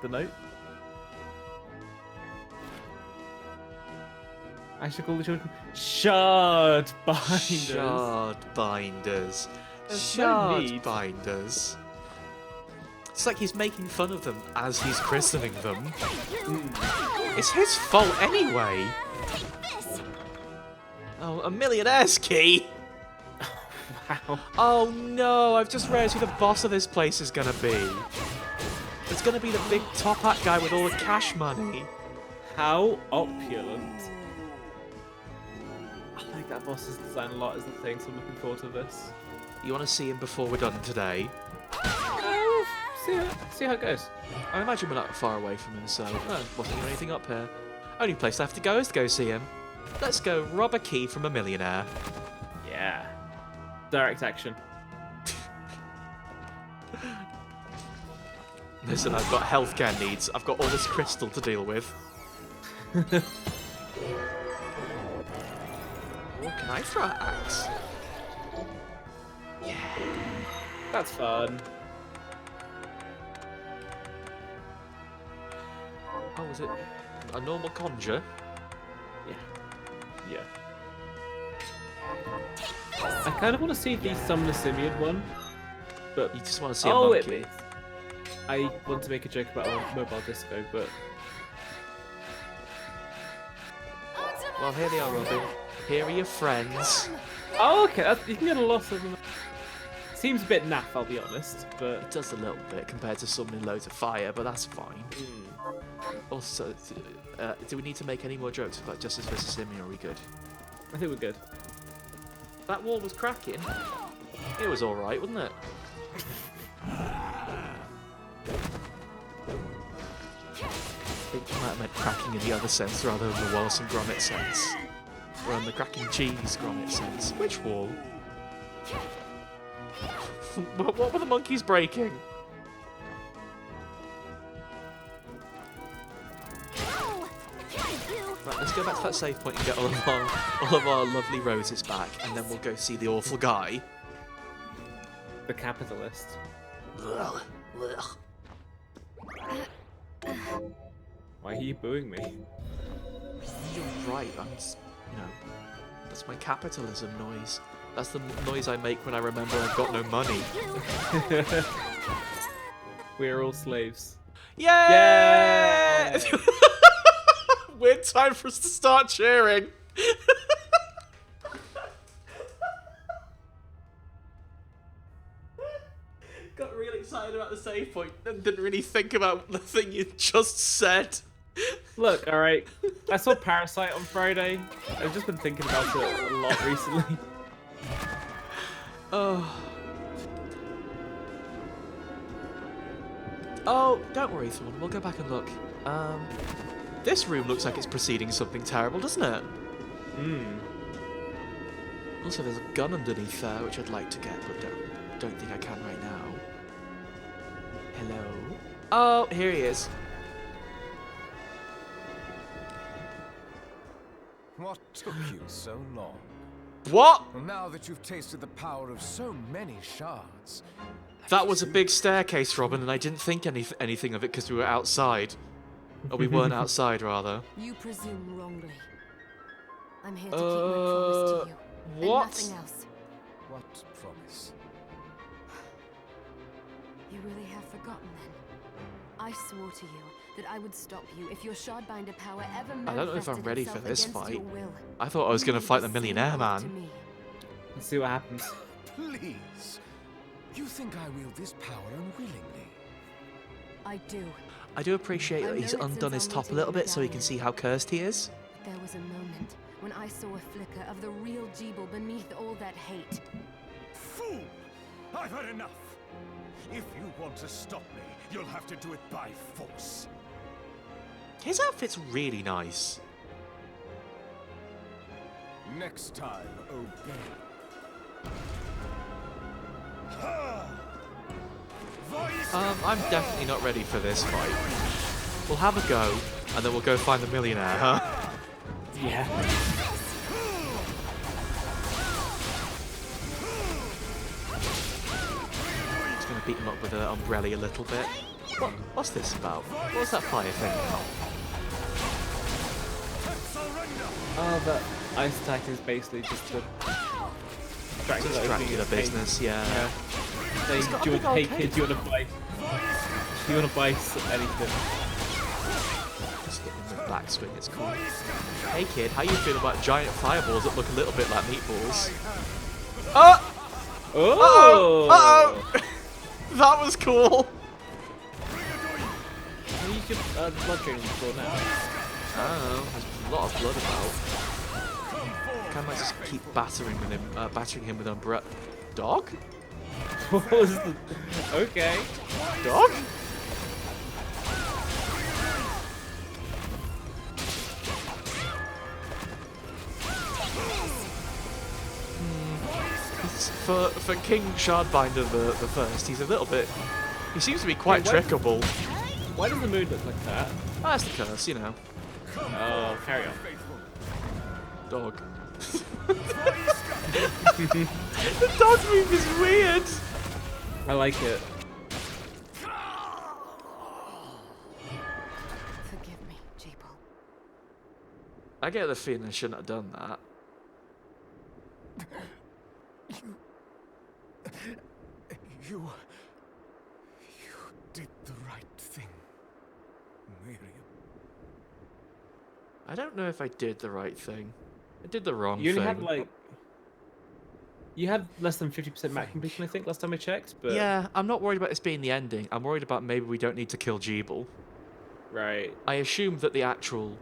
note. I should call the children shardbinders. Shardbinders. There's no need. Shardbinders. It's like he's making fun of them as he's christening them. It's his fault anyway. Oh, a millionaire's key. Wow. Oh no, I've just realised who the boss of this place is gonna be. It's gonna be the big top hat guy with all the cash money. How opulent. I like that boss's design a lot as the thing, so I'm looking forward to this. You want to see him before we're done today? See how it goes. I imagine we're not far away from him, so wasn't there anything up here? Only place left to go is to go see him. Let's go rob a key from a millionaire. Yeah. Direct action. Listen, I've got healthcare needs. I've got all this crystal to deal with. Oh, can I throw an axe? That's fun. Oh, is it a normal conjure? Yeah. I kind of want to see the Summon the Simian one, but You just want to see a monkey. I want to make a joke about a mobile disco, but Well, here they are, Robin. Here are your friends. okay, you can get a lot of them. Seems a bit naff, I'll be honest, but It does a little bit compared to summoning loads of fire, but that's fine. Also, do we need to make any more jokes about Justice vs. Simeon, or are we good? I think we're good. That wall was cracking. It was alright, wasn't it? I think you might have meant cracking in the other sense rather than the Wallace and Gromit sense. Or in the cracking cheese Gromit sense. Which wall? What were the monkeys breaking? Right, let's go back to that save point and get all of our lovely roses back, and then we'll go see the awful guy. The capitalist. Ugh, ugh. Why are you booing me? You're right, that's my capitalism noise. That's the noise I make when I remember I've got no money. We're all slaves. Yay! Yay! Weird time for us to start cheering. Got really excited about the save point and didn't really think about the thing you just said. Look, alright. I saw Parasite on Friday. I've just been thinking about it a lot recently. Oh, don't worry, Thorn. We'll go back and look. This room looks like it's preceding something terrible, doesn't it? Also, there's a gun underneath there, which I'd like to get, but don't think I can right now. Hello? Oh, here he is. What took you so long? What? Well, now that you've tasted the power of so many shards, That was a big staircase, Robin, and I didn't think anything of it because we were outside. Or we weren't outside, rather. You presume wrongly. I'm here to keep my promise to you. what? And nothing else. what promise? You really have forgotten then. I swore to you that I would stop you if your Shardbinder power ever manifested I don't know if I'm ready for itself this against fight. your will. I thought I was going to fight the You millionaire made the same oath to man. me. Let's see what happens. Please. You think I wield this power unwillingly? I do. I do appreciate that I've he's known it undone since his our top a meeting little in the bit so he can gallery. see how cursed he is. But there was a moment when I saw a flicker of the real Jeeble beneath all that hate. Fool! I've had enough. If you want to stop me, you'll have to do it by force. His outfit's really nice. Next time, obey. I'm definitely not ready for this fight. We'll have a go, and then we'll go find the millionaire, huh? Yeah. Just gonna beat him up with an umbrella a little bit. What's this about? What's that fire thing about? Oh, that ice attack is basically just to distract Just the Dracula opening of business, yeah. Yeah. Saying, got a do you big want, hey old kid, do you want to buy? Do you want to buy anything? Just hit him with back swing, it's cool. Hey kid, how you feel about giant fireballs that look a little bit like meatballs? Oh! Oh! Uh-oh! That was cool! Can you use your blood drain on the floor now? I don't know, there's a lot of blood about. I might just keep battering him with umbrella. Dog? What was the... Okay. Dog? For King Shardbinder the first, he's a little bit... He seems to be quite Wait, trickable. Why does the moon look like that? Oh, that's the curse, you know. Oh, carry on. Dog. The dog move is weird. I like it. Forgive me, Jeeble. I get the feeling I shouldn't have done that. You did the right thing, Miriam. I don't know if I did the right thing. I did the wrong You thing. only had like... You had less than 50% map completion, I think, last time I checked, but... Yeah, I'm not worried about this being the ending. I'm worried about maybe we don't need to kill Jeeble. Right. I assume that the actual,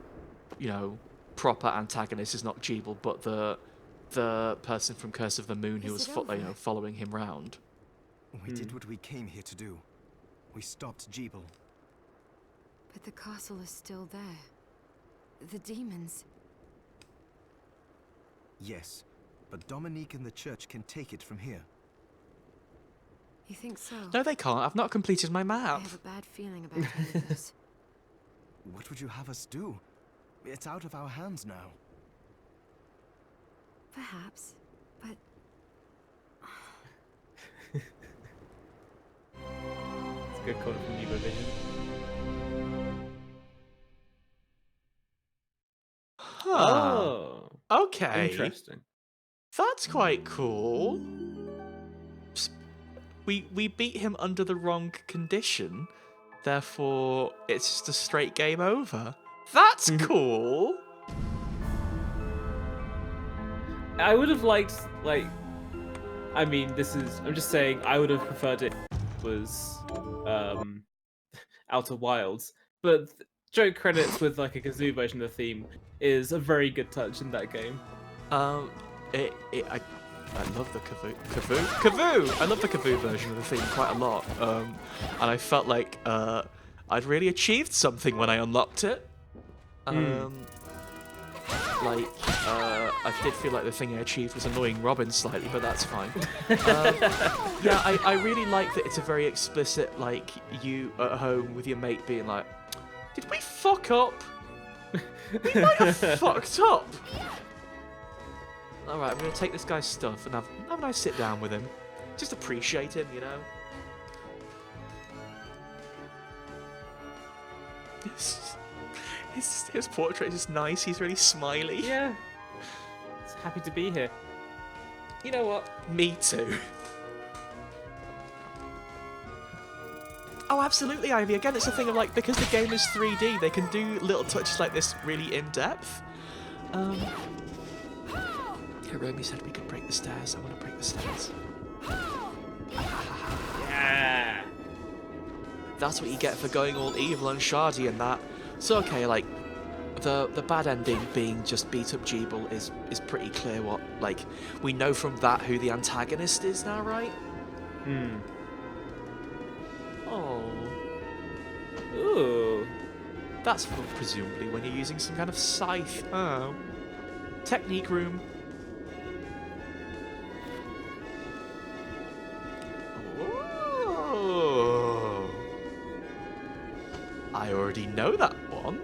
you know, proper antagonist is not Jeeble, but the person from Curse of the Moon who was Is it over? following him round. We did what we came here to do. We stopped Jeeble. But the castle is still there. The demons. Yes, but Dominique and the church can take it from here. You think so? No, they can't. I've not completed my I map. have a bad feeling about all of this. What would you have us do? It's out of our hands now. Perhaps, but It's a good call from Evo Vision. Huh. Oh. Okay. Interesting. That's quite cool. We beat him under the wrong condition, therefore it's just a straight game over. That's cool. I would have liked, like... I mean, I'm just saying, I would have preferred it was Outer Wilds, but joke credits with like a kazoo version of the theme is a very good touch in that game. I love the kavoo. I love the kavoo version of the theme quite a lot. And I felt like I'd really achieved something when I unlocked it. I did feel like the thing I achieved was annoying Robin slightly, but that's fine. Yeah, I really like that it's a very explicit, like, you at home with your mate being like, did we fuck up? We might have fucked up. Alright, I'm going to take this guy's stuff and have a nice sit down with him. Just appreciate him, you know? His portrait is nice, he's really smiley. Yeah. It's happy to be here. You know what? Me too. Oh, absolutely, Ivy. Again, it's a thing of, like, because the game is 3D, they can do little touches like this really in-depth. Hiromi said we could break the stairs. I want to break the stairs. Yeah. That's what you get for going all evil and shardy and that. So, okay, like, the bad ending being just beat up Jeeble is pretty clear what, like, we know from that who the antagonist is now, right? Hmm. Oh. Ooh. That's presumably when you're using some kind of scythe. Oh. Technique room. Oh. I already know that one.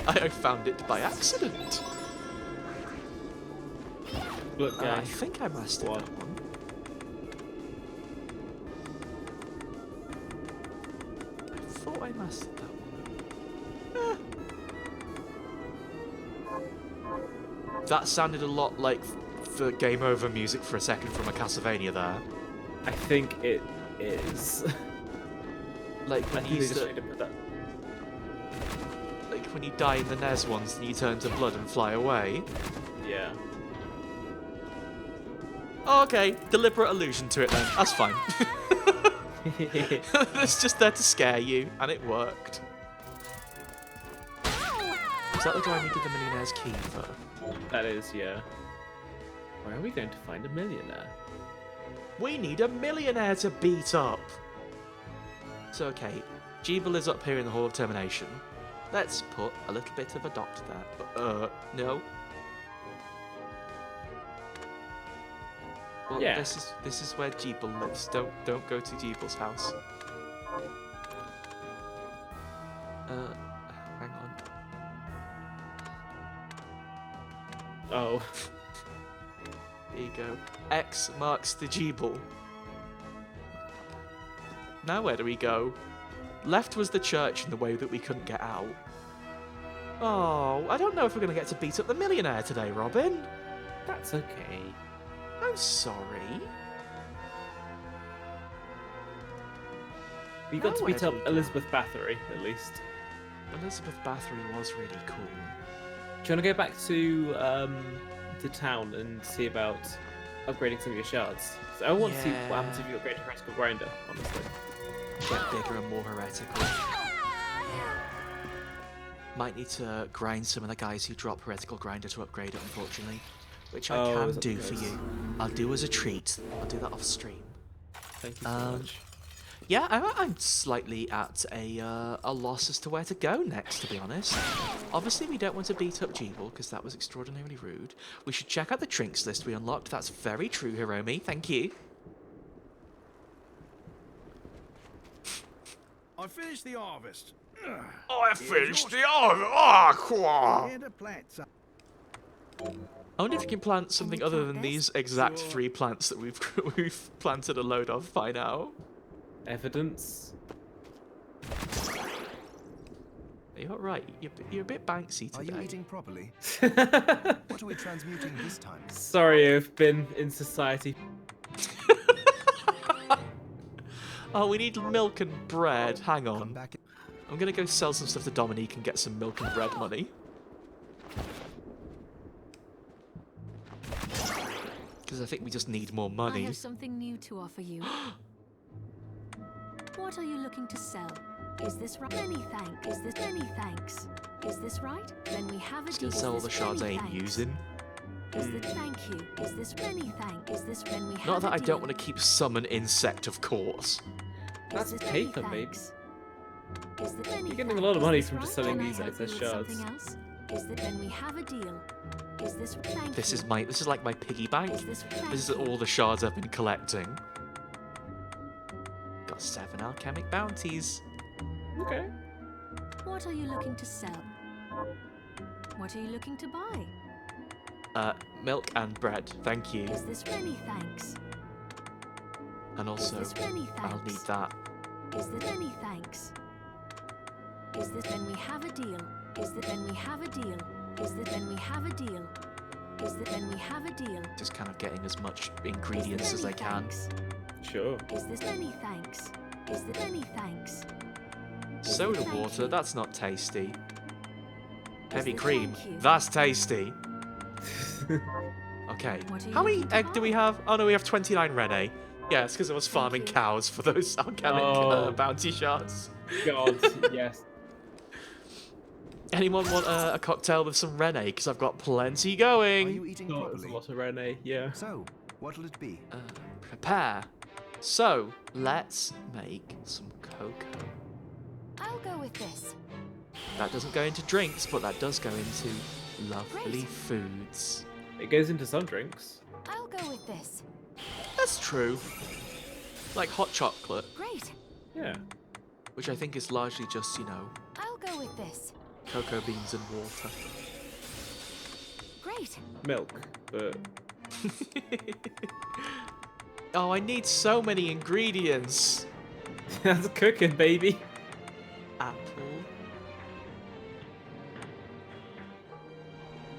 I found it by accident. Look, I guys. think I mastered What? that one. I thought I mastered that one. That sounded a lot like the game over music for a second from a Castlevania there. I think it is. Like I when think you they use just the, tried to put that. like when you die in the NES ones and you turn to blood and fly away. Yeah. Oh, okay, deliberate allusion to it then. That's fine. It's just there to scare you, and it worked. Is that the guy who did the Millionaire's Key for? That is, yeah. Where are we going to find a millionaire? We need a millionaire to beat up. So, okay, Jeeble is up here in the Hall of Termination. Let's put a little bit of a doctor there. No. Well, Yeah. This is where Jeeble lives. Don't go to Jeeble's house. Hang on. Oh. There you go. X marks the Jeeble. Now where do we go? Left was the church in the way that we couldn't get out. Oh, I don't know if we're going to get to beat up the millionaire today, Robin. That's okay. I'm sorry. We got Now to where beat do up we go? Elizabeth Bathory, at least. Elizabeth Bathory was really cool. Do you want to go back to town and see about upgrading some of your shards? 'Cause I want to see what happens if you upgrade a heretical grinder, honestly. Get bigger and more heretical. Might need to grind some of the guys who drop heretical grinder to upgrade it, unfortunately. Which I Oh, can is that do the for case? you. I'll do as a treat. I'll do that off stream. Thank you so much. Yeah, I'm slightly at a loss as to where to go next, to be honest. Obviously, we don't want to beat up Jeeble, because that was extraordinarily rude. We should check out the drinks list we unlocked. That's very true, Hiromi. Thank you. I finished the harvest. I finished the I Here to plant some. wonder if you can plant something you other plant than this? these exact Sure. 3 plants that we've planted a load of by now. Evidence. You're right. You're a bit Banksy Are today. you eating properly? What are we transmuting this time? Sorry, I've been in society. Oh, we need milk and bread. Hang Come on. back. I'm gonna go sell some stuff to Dominique and get some milk and bread money. Because I think we just need more I money. have something new to offer you. What are you looking to sell? Is this right? Many thanks. Is this many thanks? Is this right? Then we have a Just deal. gonna sell all the shards I ain't using. Is this thank you? Is this many thank? Is this when we have Not that a I deal? don't want to keep summon insect, of course. That's Is this many paper, babe. thanks? Is this many You're getting a thanks? lot of money Is this from just right? selling Can I these help excess you with shards. something else? Is that when we have a deal? Is this thank This you? is like my piggy bank. Is this thank This is you? all the shards I've been collecting. Got 7 alchemic bounties. Okay. What are you looking to sell? What are you looking to buy? Milk and bread, thank you. Is this many thanks? And also, Is this many thanks? I'll need that. Is this many thanks? Is this when we have a deal? Is that when we have a deal? Is that when we have a deal? Is that when we have a deal? Just kind of getting as much Is ingredients this as I many can. thanks? Sure. Is this many thanks? Is that many thanks? Soda Thank water, you. that's not tasty. Heavy this cream, thank you? that's tasty. Okay, What are you how many looking to egg do we buy? have? Oh no, we have 29 Rene. Yeah, it's because I was farming you. cows for those alchemic Oh. bounty shards. God, yes. Anyone want a cocktail with some Rene? Because I've got plenty Are going. you eating Oh, there's a properly? lot of Rene, yeah. So, what'll it be? Prepare. So, let's make some cocoa. I'll go with this. That doesn't go into drinks, but that does go into lovely Great. foods. It goes into some drinks. I'll go with this. That's true. Like hot chocolate, Great. Yeah. which I think is largely just, you know, I'll go with this. cocoa beans and water. Great. Milk, but Oh, I need so many ingredients. that's cooking, baby. Apple.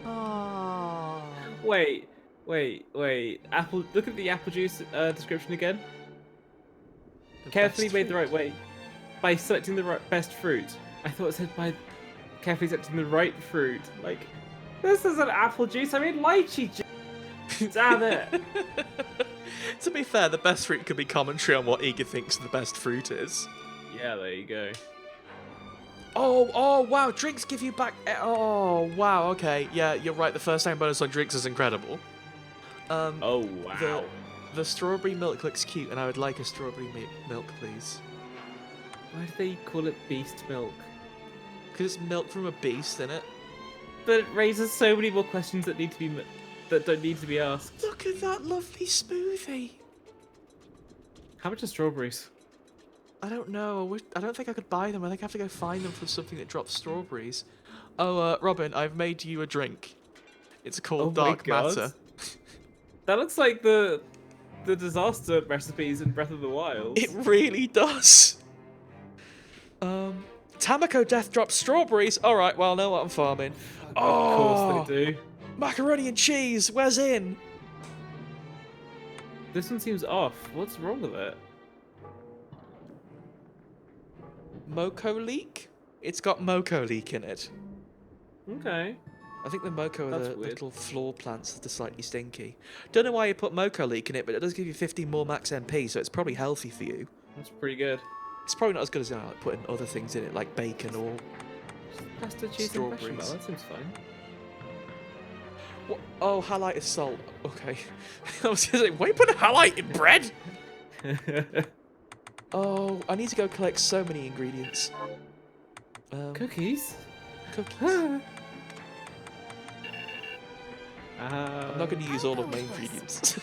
Oh. Wait. Apple. Look at the apple juice description again. Carefully made the right way by selecting the best fruit. I thought it said by carefully selecting the right fruit. Like, this isn't apple juice. I mean lychee juice. Damn it. To be fair, the best fruit could be commentary on what Eager thinks the best fruit is. Yeah, there you go. Oh, wow, drinks give you back... Oh, wow, okay. Yeah, you're right, the first time bonus on drinks is incredible. Oh wow. The strawberry milk looks cute, and I would like a strawberry milk, please. Why do they call it beast milk? Because it's milk from a beast, innit? But it raises so many more questions that don't need to be asked. Look at that lovely smoothie. How much are strawberries? I don't know. I don't think I could buy them. I think I have to go find them from something that drops strawberries. Oh, Robin, I've made you a drink. It's called Oh my Dark God. Matter. That looks like the disaster recipes in Breath of the Wild. It really does. Tamako Death drops strawberries. All right, well, I know what I'm farming. Of course they do. Macaroni and cheese. Where's in? This one seems off. What's wrong with it? Moko leek? It's got Moko leek in it. Okay. I think the Moko are That's the weird. little floor plants that are slightly stinky. Don't know why you put Moko leek in it, but it does give you 15 more max MP, so it's probably healthy for you. That's pretty good. It's probably not as good as like putting other things in it, like bacon or... Pasta, cheese, and Strawberries. bechamel. That seems fine. What? Oh, halite is salt. Okay. I was gonna say, why are you putting halite in bread? Oh, I need to go collect so many ingredients. Cookies? Cookies. I'm I'm not going to use all of my ingredients.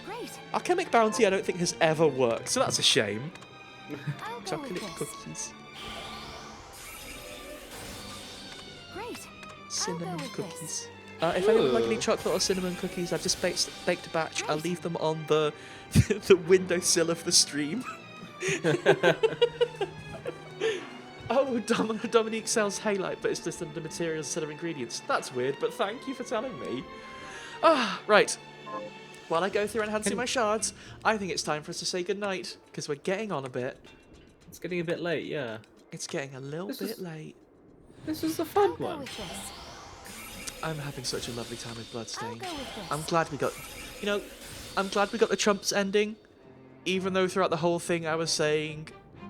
Great. Alchemic Bounty I don't think has ever worked, so that's a shame. I'll go with Chocolate this. cookies. Great. Cinnamon with cookies. If anyone would like any Ooh. chocolate or cinnamon cookies, I've just baked a batch. I'll leave them on the the windowsill of the stream. Oh, Dominique sells halite, but it's just under materials instead of ingredients. That's weird, but thank you for telling me. Ah, right. While I go through and hand through my shards, I think it's time for us to say goodnight, because we're getting on a bit. It's getting a bit late, yeah. It's getting a little This bit is- late. This was a fun I'll go one. with this. I'm having such a lovely time with I'll Bloodstained. go with this. I'm glad we got, I'm glad we got the Trumps ending, even though throughout the whole thing I was saying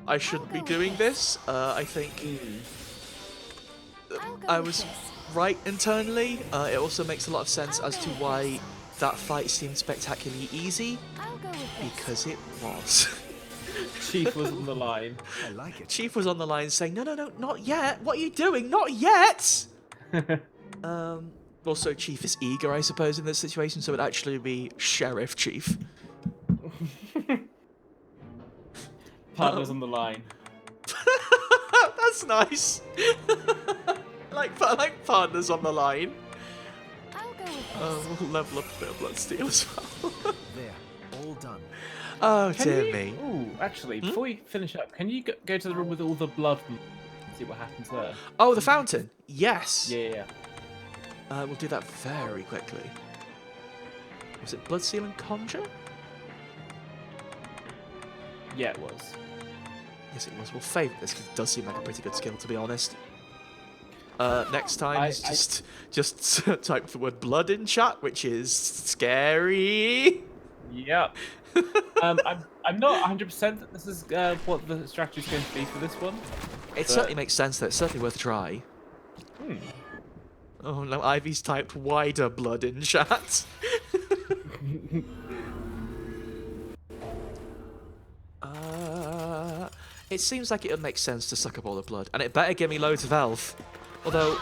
I shouldn't be go with doing this. I think I'll go I with was this. right internally. It also makes a lot of sense as to why that fight seemed spectacularly easy, I'll go with this. because it was. Chief was on the line. I like it. Chief was on the line saying, no, not yet. What are you doing? Not yet! Also, Chief is eager, I suppose, in this situation, so it'd actually be Sheriff Chief. Partners on the line. That's nice. I like partners on the line. I'll go with this. We'll level up a bit of Bloodsteel as well. There, all done. Oh, Can dear you... me. Ooh, actually, before we finish up, can you go to the room with all the blood and see what happens there? Oh, the fountain. Yes. Yeah. We'll do that very quickly. Was it Bloodsteel and Conjure? Yeah, it was. Yes, it was. We'll favourite this because it does seem like a pretty good skill, to be honest. Next time, I- just type the word blood in chat, which is scary. Yep. I'm not 100% that this is what the strategy is going to be for this one. It certainly makes sense, though. It's certainly worth a try. Hmm. Oh no, Ivy's typed wider blood in chat. It seems like it would make sense to suck up all the blood, and it better give me loads of health. Although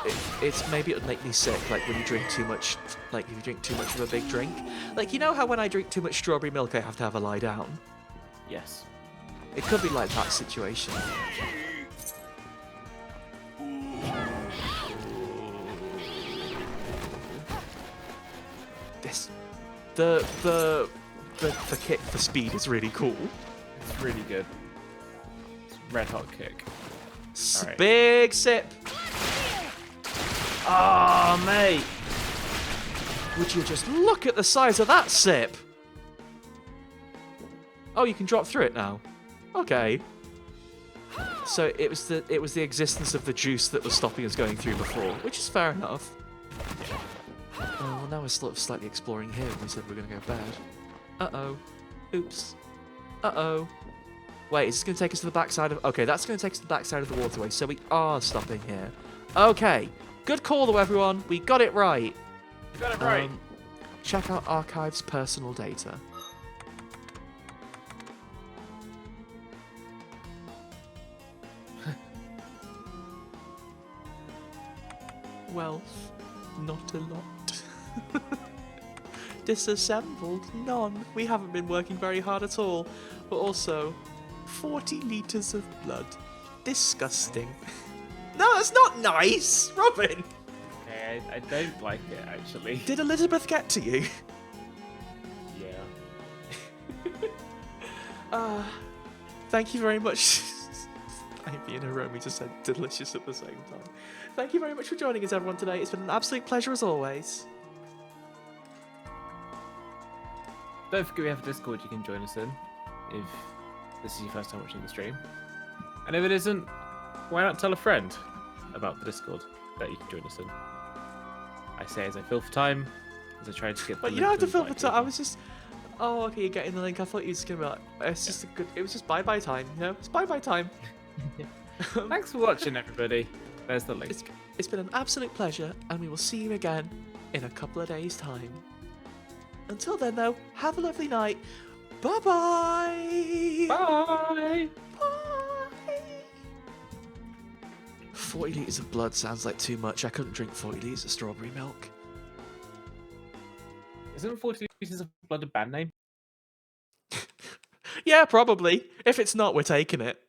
maybe it would make me sick, like when you drink too much, like if you drink too much of a big drink. Like, you know how when I drink too much strawberry milk, I have to have a lie down. Yes. It could be like that situation. The kick for speed is really cool. It's really good. It's red hot kick. Alright. Big sip. Oh, mate. Would you just look at the size of that sip? Oh, you can drop through it now. Okay. So it was the existence of the juice that was stopping us going through before, which is fair enough. Oh, well, now we're sort of slightly exploring here. We said we were going to go bad. Uh-oh. Oops. Uh-oh. Wait, is this going to take us to the backside of... Okay, that's going to take us to the backside of the waterway, so we are stopping here. Okay. Good call, though, everyone. We got it right. You got it right. check out Archive's personal data. Wealth, not a lot. Disassembled, none. We haven't been working very hard at all. But also, 40 litres of blood. Disgusting. No, that's not nice! Robin! Okay, I don't like it, actually. Did Elizabeth get to you? Yeah. Thank you very much. Ivy and Hiromi just said delicious at the same time. Thank you very much for joining us, everyone, today. It's been an absolute pleasure as always. Don't forget we have a Discord you can join us in if this is your first time watching the stream. And if it isn't, why not tell a friend about the Discord that you can join us in? I say as I fill for time, as I try to get. But you don't have to fill the time. I was just. Oh, okay, you're getting the link. I thought you were just gonna be like, it's just a good. It was just bye time, you know? It's bye time. Thanks for watching, everybody. There's the link. It's been an absolute pleasure, and we will see you again in a couple of days' time. Until then, though, have a lovely night. Bye-bye. Bye. Bye. 40 litres of blood sounds like too much. I couldn't drink 40 litres of strawberry milk. Isn't 40 Pieces of Blood a band name? Yeah, probably. If it's not, we're taking it.